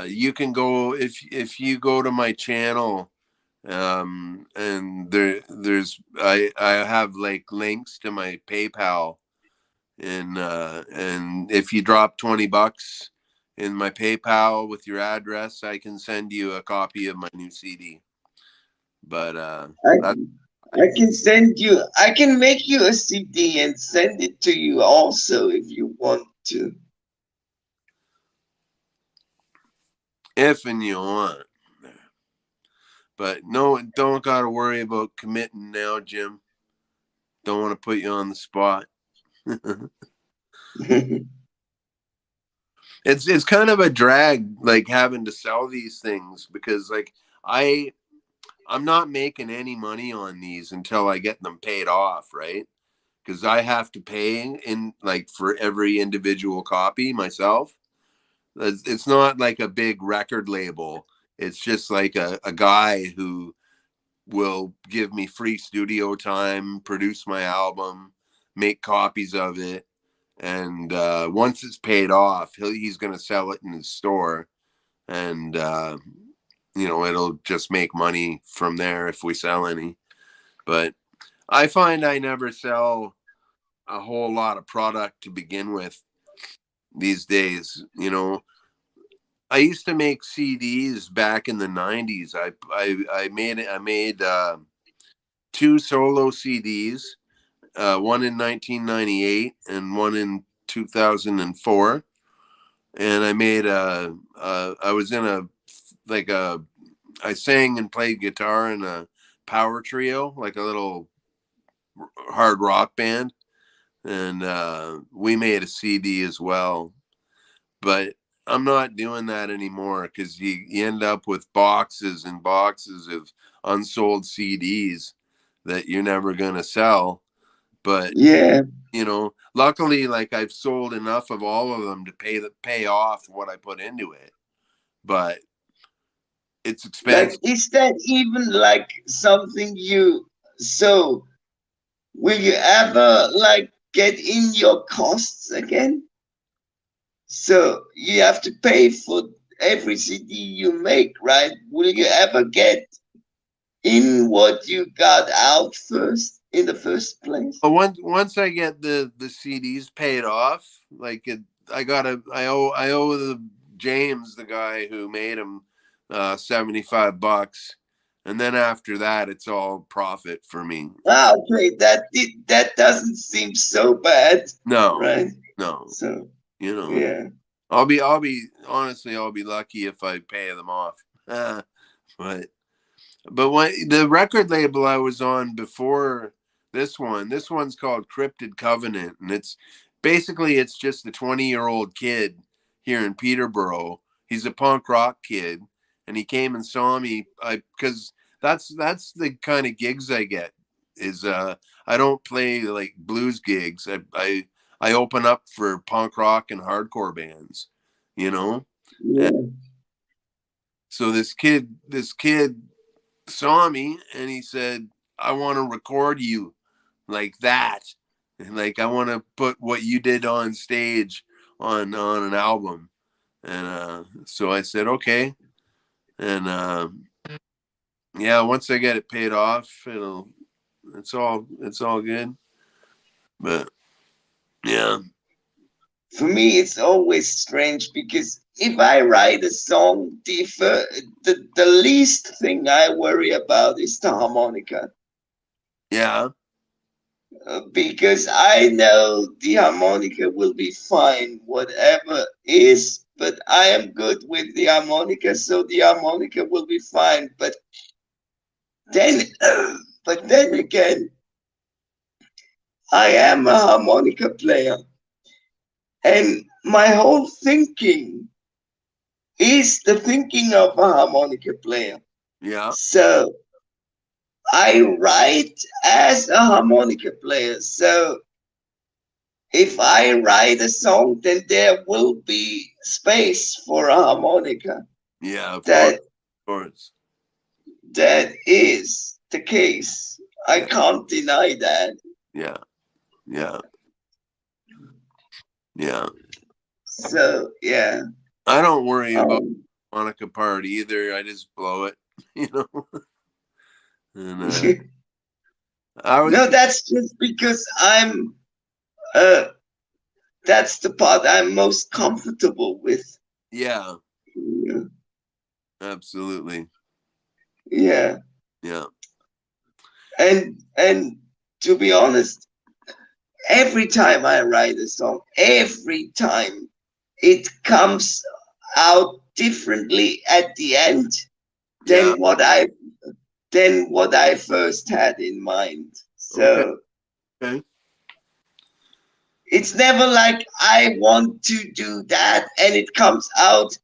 you can go if you go to my channel, and I have like links to my PayPal, and if you drop $20 in my PayPal with your address, I can send you a copy of my new CD. But I that I can make you a CD and send it to you also if you want to. if and you want, but no, don't got to worry about committing now, Jim. Don't want to put you on the spot. It's kind of a drag, like having to sell these things, because like I I'm not making any money on these until I get them paid off, right? Because I have to pay in like for every individual copy myself. It's not like a big record label. It's just like a guy who will give me free studio time, produce my album, make copies of it, and once it's paid off, he's going to sell it in his store, and it'll just make money from there if we sell any. But I find I never sell a whole lot of product to begin with these days. I used to make CDs back in the '90s. I made two solo CDs, one in 1998 and one in 2004. And I made I was in a like a I sang and played guitar in a power trio, like a little hard rock band, and we made a CD as well. But I'm not doing that anymore because you end up with boxes and boxes of unsold CDs that you're never going to sell. But Yeah, luckily, like I've sold enough of all of them to pay off what I put into it. But it's like expensive. is that even like something you so will you ever like get in your costs again? So you have to pay for every CD you make, right? Will you ever get in what you got out first in the first place? But once I get the CDs paid off, like I owe the James, the guy who made them, $75, and then after that it's all profit for me. Ah, okay, that doesn't seem so bad, No, right? no, So you know, yeah. I'll be honestly, I'll be lucky if I pay them off. but when the record label I was on before this one's called Cryptid Covenant, and it's just a 20-year-old kid here in Peterborough. He's a punk rock kid, and he came and saw me. Because that's the kind of gigs I get. Is I don't play like blues gigs. I open up for punk rock and hardcore bands, you know. And Yeah. so this kid saw me and he said, I want to record you like that. And like I want to put what you did on stage on an album. And so I said, okay. And yeah, once I get it paid off, it's all good. But yeah. For me, it's always strange because if I write a song, the least thing I worry about is the harmonica. Yeah. Because I know the harmonica will be fine, whatever is, but I am good with the harmonica, so the harmonica will be fine. Then, but then again, I am a harmonica player, and my whole thinking is the thinking of a harmonica player. Yeah. So I write as a harmonica player. So if I write a song, then there will be space for a harmonica. Yeah, of course. That Of course. that is the case. I Yeah. can't deny that. Yeah. Yeah. Yeah. So yeah. I don't worry about Um, Monica part either. I just blow it, you know. And I no, was, that's just because I'm. Uh, that's the part I'm most comfortable with. yeah, Yeah. absolutely, Yeah. yeah, And to be honest, every time I write a song, every time it comes out differently at the end yeah. than what I first had in mind. Okay, So okay, it's never like I want to do that and it comes out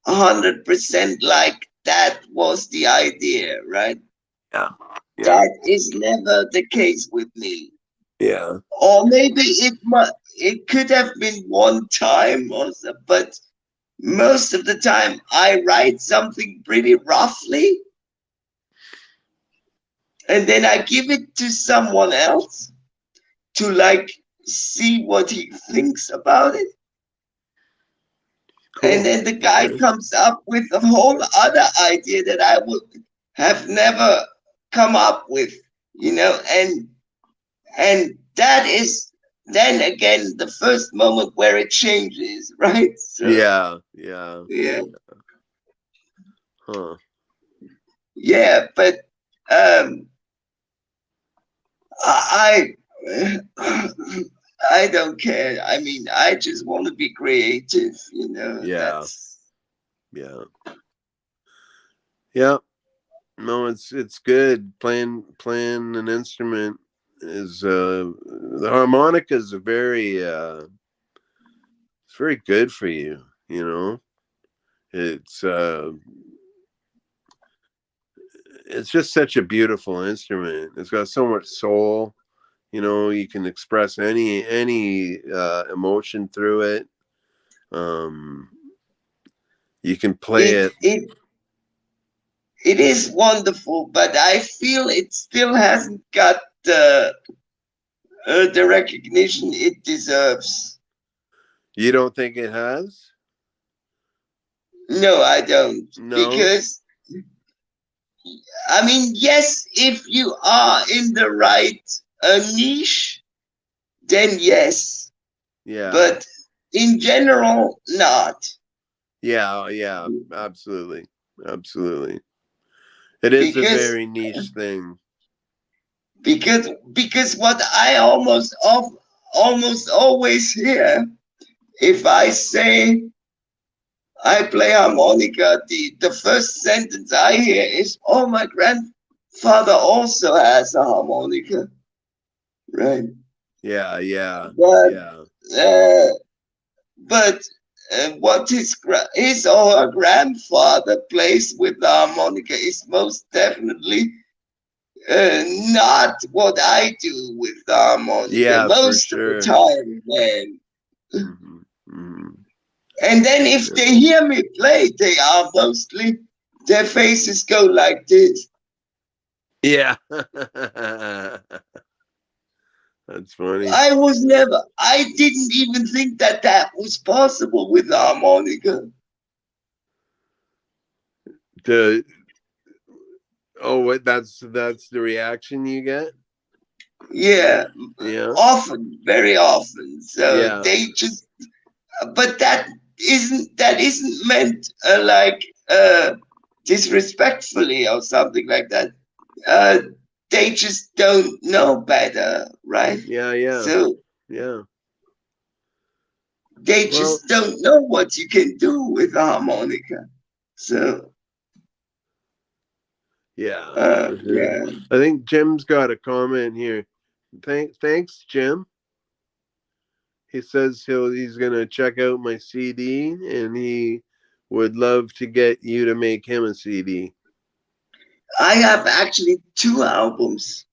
100% like that was the idea, right? Yeah. That is never the case with me. Yeah. Or maybe it could have been one time or so, but most of the time I write something pretty roughly and then I give it to someone else to like see what he thinks about it. And Cool. then the guy Okay. comes up with a whole other idea that I would have never come up with, and that is then again the first moment where it changes, right? So Yeah. Yeah. yeah, Huh. yeah, but um, I I don't care. I mean, I just want to be creative, Yeah. That's Yeah. Yeah. No, it's good. Playing an instrument is the harmonica is a very it's very good for you, you know. It's it's just such a beautiful instrument. It's got so much soul, you know, you can express any emotion through it. Um you can play it. it. It is wonderful, but I feel it still hasn't got the recognition it deserves. You don't think it has? No, I don't. No? Because, I mean, yes, if you are in the right niche, then yes. Yeah. But in general, not. Yeah, yeah, absolutely. Absolutely. It is a Because very niche thing. because what I almost always hear if I say I play harmonica, the first sentence I hear is, "Oh, my grandfather also has a harmonica," right? Yeah, yeah, But yeah, uh, but what his or her grandfather plays with the harmonica is most definitely not what I do with the harmonica yeah, for most of the sure. time, man. Hmm. Hmm. And then if Yeah. they hear me play, they are mostly their faces go like this. Yeah. That's funny. I didn't even think that that was possible with the harmonica. The oh, what? That's the reaction you get. Yeah, Yeah, often, very often. So yeah, they just, but that isn't meant like disrespectfully or something like that. Uh, they just don't know better, right? yeah, yeah, So yeah. they Well, just don't know what you can do with a harmonica. So yeah, for sure. yeah, I think Jim's got a comment here. Thanks, Jim. He says he's gonna check out my CD and he would love to get you to make him a CD. I have actually two albums.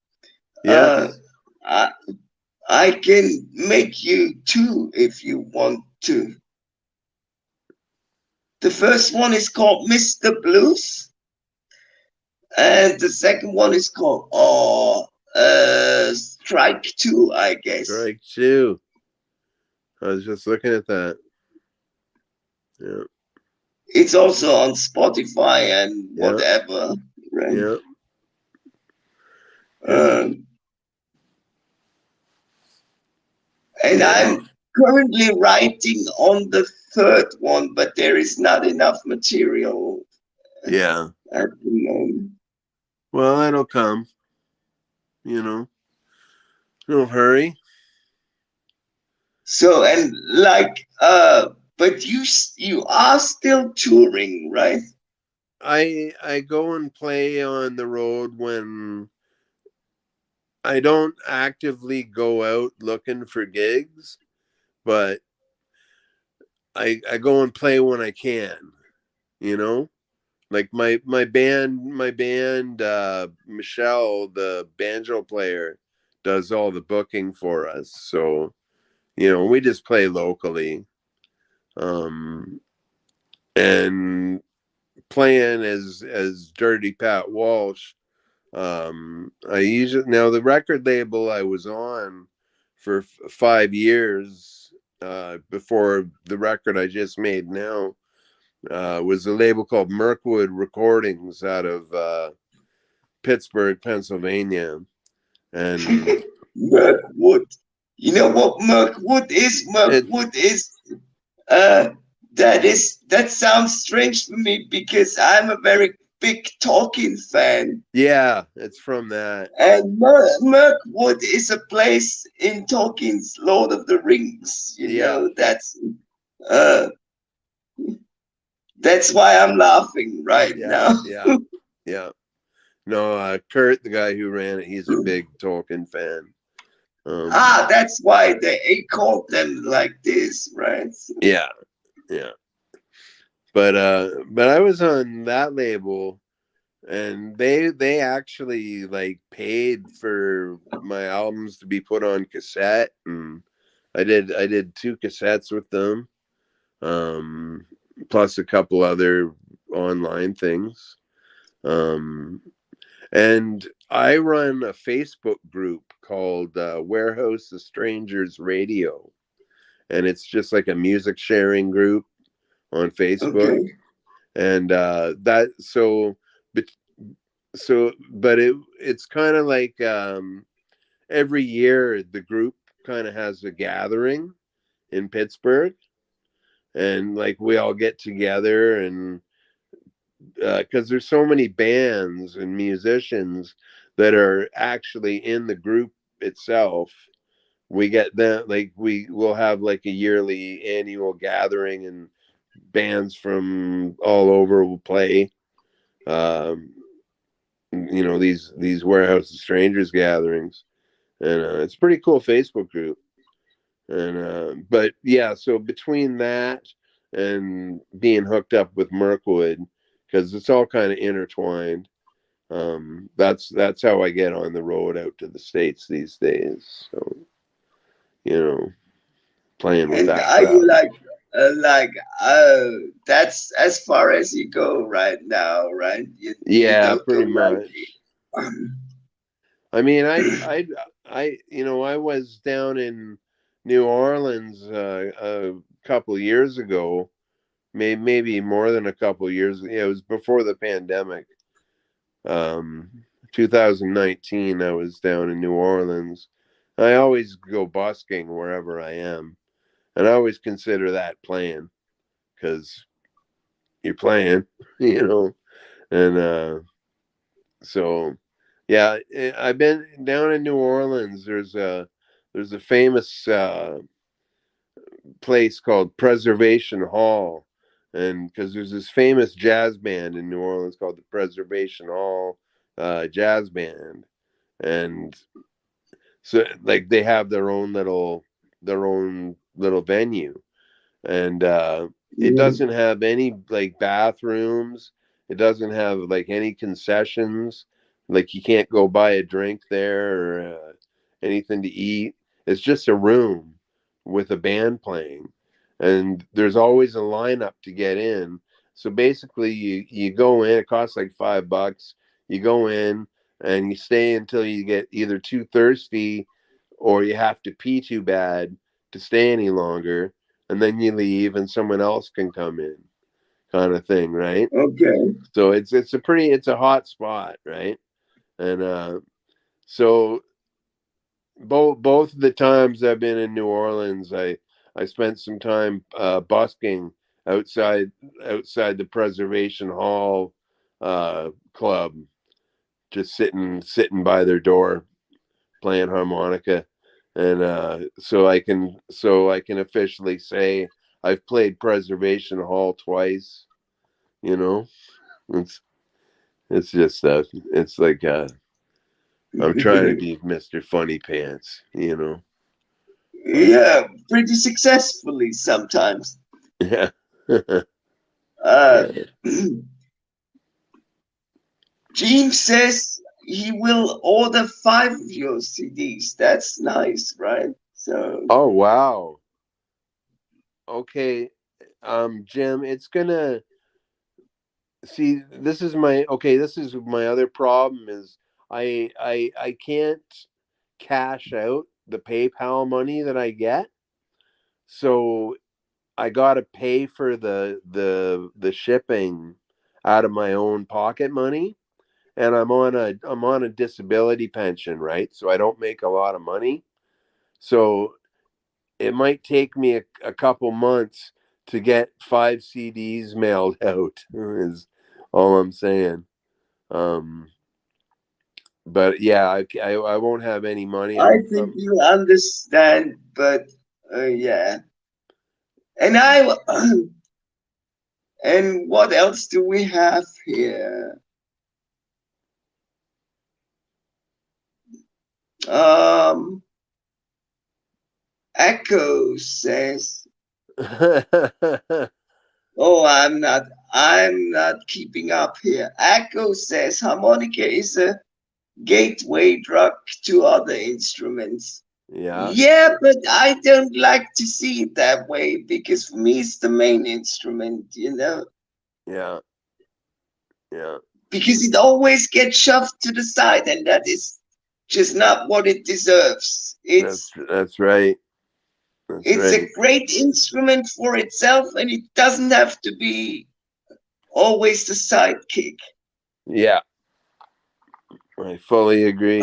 Uh, Yes, I, I can make you two if you want to. The first one is called Mr. Blues, and the second one is called Strike Two, I guess. strike two. I was just looking at that. Yeah, It's also on Spotify and yeah, whatever, right? yeah, yeah, Um, and yeah, I'm currently writing on the third one, but there is not enough material yeah. at the moment. Well, that'll come. You know, no hurry. So and like but you are still touring, right? I go and play on the road when I don't actively go out looking for gigs, but I go and play when I can, you know? like my band Michelle, the banjo player, does all the booking for us. So, we just play locally. Um and playing as Dirty Pat Walsh. I usually now the record label I was on for 5 years before the record I just made now was a label called Mirkwood Recordings out of Pittsburgh, Pennsylvania, and Mirkwood. You know what Mirkwood is? it Mirkwood is uh that sounds strange for me because I'm a very big Tolkien fan. yeah, it's from that. And Mirkwood is a place in Tolkien's Lord of the Rings. Yeah, Uh that's why I'm laughing right yeah, now. yeah, yeah. No, Kurt, the guy who ran it, he's a big Tolkien fan. Ah, that's why they called them like this, right? Yeah, yeah. But I was on that label, and they actually like paid for my albums to be put on cassette, and I did two cassettes with them, um, plus a couple other online things. Um, and I run a Facebook group called Warehouse of Strangers Radio, and it's just like a music sharing group on Facebook. Okay. And that but but it's kind of like every year the group kind of has a gathering in Pittsburgh, and like we all get together, and because there's so many bands and musicians that are actually in the group itself, we get them, like we will have like a yearly annual gathering, and bands from all over will play. um, these Warehouse of Strangers gatherings, and it's a pretty cool Facebook group. And but yeah, so between that and being hooked up with Mirkwood, because it's all kind of intertwined, that's how I get on the road out to the States these days. So, you know playing with And that are you crowd. like uh that's as far as you go right now, right? You Yeah, don't go pretty like much. um, I mean, I was down in New Orleans a couple years ago, maybe more than a couple years. Yeah, it was before the pandemic. 2019, I was down in New Orleans. I always go busking wherever I am, and I always consider that playing, because you're playing, you know. And so yeah, I've been down in New Orleans. There's a famous place called Preservation Hall, and because there's this famous jazz band in New Orleans called the Preservation Hall Jazz Band, and so like they have their own little venue, and it mm, doesn't have any like bathrooms. It doesn't have like any concessions. Like you can't go buy a drink there, or anything to eat. It's just a room with a band playing, and there's always a lineup to get in. So basically, you go in. It costs like $5. You go in and you stay until you get either too thirsty, or you have to pee too bad to stay any longer, and then you leave and someone else can come in, kind of thing, right? okay. So it's a hot spot, right? And so both of the times I've been in New Orleans, I spent some time busking outside outside the Preservation Hall club, just sitting by their door playing harmonica. And so I can officially say I've played Preservation Hall twice. You know, it's it's just it's like I'm trying to be Mr. Funny Pants. But Yeah, pretty successfully sometimes. yeah, Uh yeah, James says he will order 5 of your CDs. That's nice, right? So Oh wow. Okay. Jim, it's gonna see this is my other problem is I can't cash out the PayPal money that I get. So I gotta pay for the shipping out of my own pocket money. And I'm on a disability pension, right? So I don't make a lot of money. So it might take me a couple months to get 5 CDs mailed out. Is all I'm saying. Um, but yeah, I won't have any money. I think you understand, but yeah. And I and what else do we have here? Um, Echo says, "Oh, I'm not keeping up here." Echo says, "Harmonica is a gateway drug to other instruments." yeah, Yeah, but I don't like to see it that way because for me it's the main instrument, yeah, yeah. because it always gets shoved to the side, and that is just not what it deserves. That's right. That's It's a right. great instrument for itself, and it doesn't have to be always the sidekick, Yeah, I fully agree.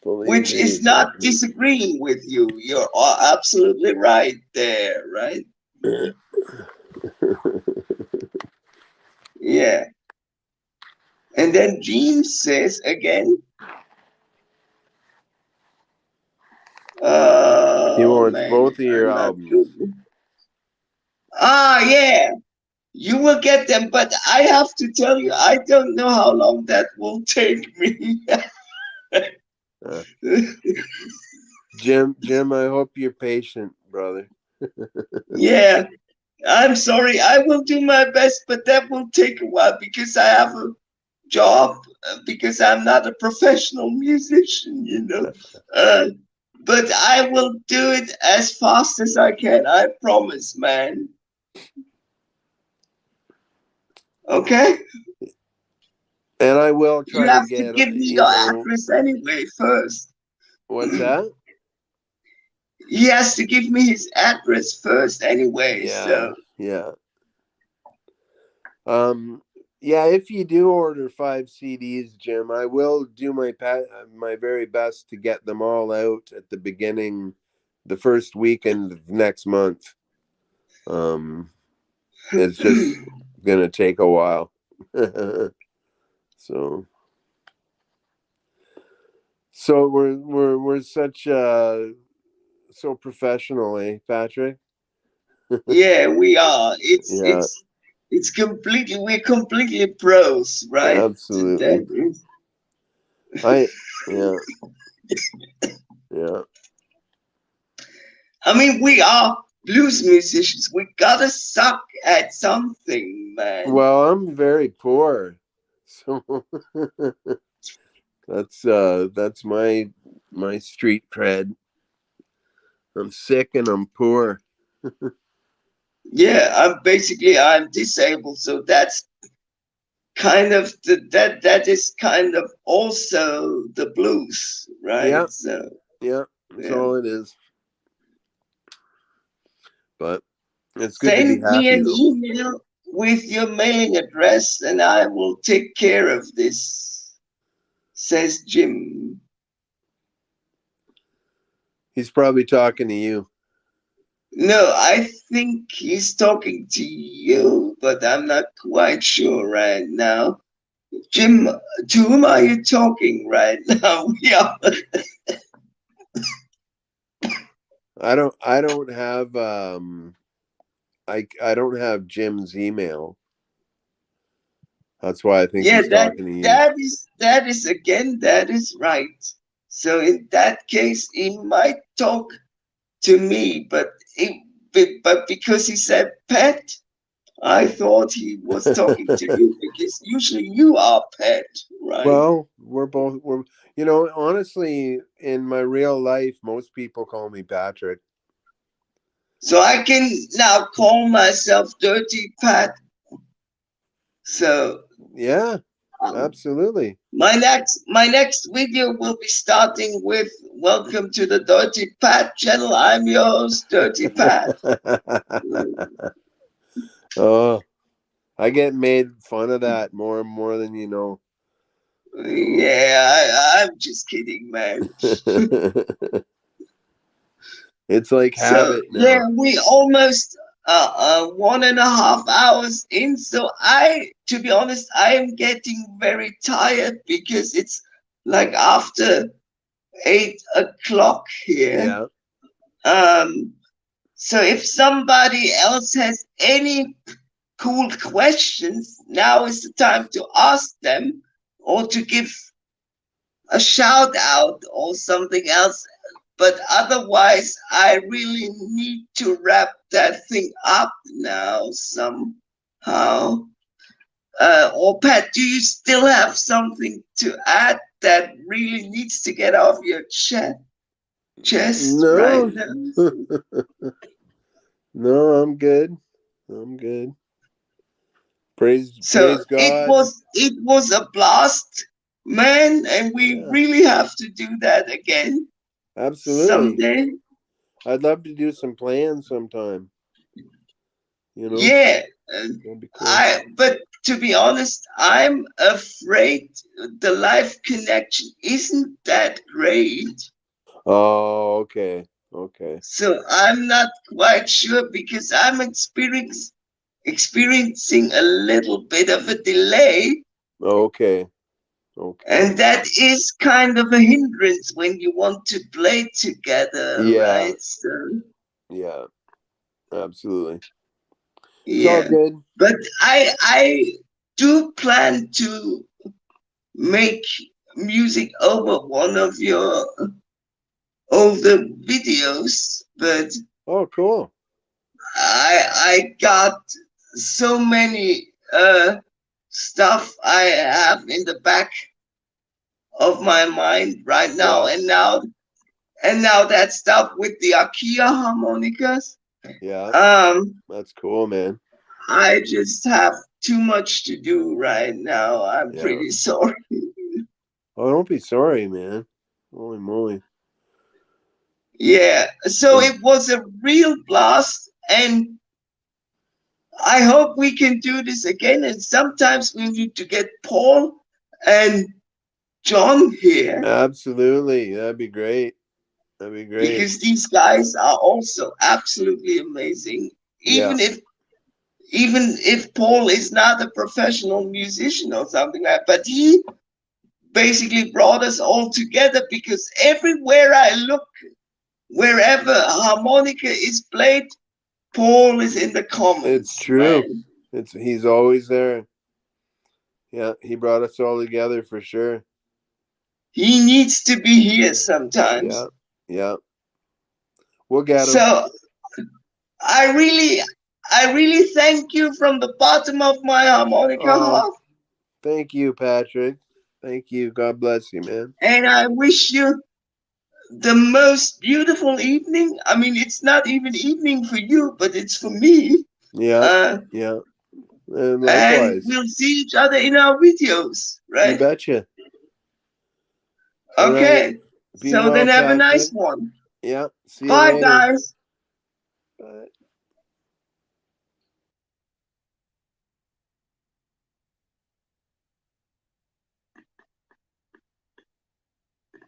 Fully which agree, is not Patrick. disagreeing with you. You're absolutely right there, right? Yeah. And then James says again, He oh wants man, both of your I'm not good. albums. Ah, yeah, you will get them, but I have to tell you, I don't know how long that will take me. Uh, Jim, I hope you're patient, brother. Yeah, I'm sorry. I will do my best, but that will take a while because I have a job, because I'm not a professional musician. Uh, but I will do it as fast as I can. I promise, man. Okay? And I will You try to have to get, give me you your know, address anyway first. what's that? He has to give me his address first anyway. Yeah, So, yeah. Um, yeah, if you do order 5 CDs, Jim, I will do my very best to get them all out at the beginning, the first weekend of next month. Um, it's just gonna take a while. so so we're such so professional, eh, Patrick? yeah, we are. It's Yeah, it's it's completely we're completely pros, right? absolutely. That is, I yeah, yeah. I mean, we are blues musicians. We gotta suck at something, man. Well, I'm very poor. So that's my street cred. I'm sick and I'm poor. Yeah, I'm disabled, so that's kind of that is kind of also the blues, right? Yeah, So yeah, that's yeah. all it is. But it's good to be Send me happy an though. email with your mailing address and I will take care of this, says Jim. He's probably talking to you. No, I think he's talking to you, but I'm not quite sure right now. Jim, to whom are you talking right now? We are. I don't have I don't have Jim's email. That's why I think Yeah, he's talking to you. that is again, that is right. So in that case, he might talk to me, but because he said pet, I thought he was talking to you because usually you are Pat, right? Well, we're honestly, in my real life, most people call me Patrick. So I can now call myself Dirty Pat. So Yeah, um, absolutely. my next video will be starting with "Welcome to the Dirty Pat channel." I'm your host, Dirty Pat. Oh, I get made fun of that more and more than you know. Yeah, I'm just kidding, man. It's like So habit yeah, now. we almost 1.5 hours in. So to be honest, I am getting very tired because it's like after 8 o'clock here. Yeah. Um, so if somebody else has any cool questions, now is the time to ask them or to give a shout out or something else. But otherwise, I really need to wrap that thing up now somehow. Or Pat, do you still have something to add that really needs to get off your chest right No. now? No, I'm good. I'm good. Praise So praise it God. was it was a blast, man, and we Yeah, really have to do that again absolutely. someday. I'd love to do some plans sometime. You know, Yeah, that'd be cool. but to be honest, I'm afraid the live connection isn't that great. Oh, okay. Okay. So I'm not quite sure because I'm experiencing a little bit of a delay, Okay. Okay. and that is kind of a hindrance when you want to play together, Yeah. right? So Yeah. Absolutely. It's all yeah, good. but I do plan to make music over one of your older videos, but Oh, cool. I got so many stuff I have in the back of my mind right now, Yeah. and now that stuff with the IKEA harmonicas. Yeah. Um, That's cool, man. I just have too much to do right now. I'm Yeah. pretty sorry. Oh, don't be sorry, man. Holy moly. Yeah, so And it was a real blast, and I hope we can do this again. And sometimes we need to get Paul and John here absolutely. That'd be great. That'd be great. because these guys are also absolutely amazing. Yeah. Even if Paul is not a professional musician or something like that, but he basically brought us all together because everywhere I look, wherever harmonica is played, Paul is in the It's comments, true. man. He's always there. Yeah, he brought us all together for sure. He needs to be here Yeah. sometimes. Yeah. We'll get him. So I really, I really thank you from the bottom of my harmonica Oh, heart, thank you, Patrick. Thank you. God bless you, man. and I wish you the most beautiful evening. I mean, it's not even evening for you, but it's for me. Yeah. Uh, Yeah. And and likewise. we'll see each other in our videos, You right? betcha. All right. Okay. Be So then well, have a nice Patrick. one. Yeah. See you Bye, later. guys. Bye.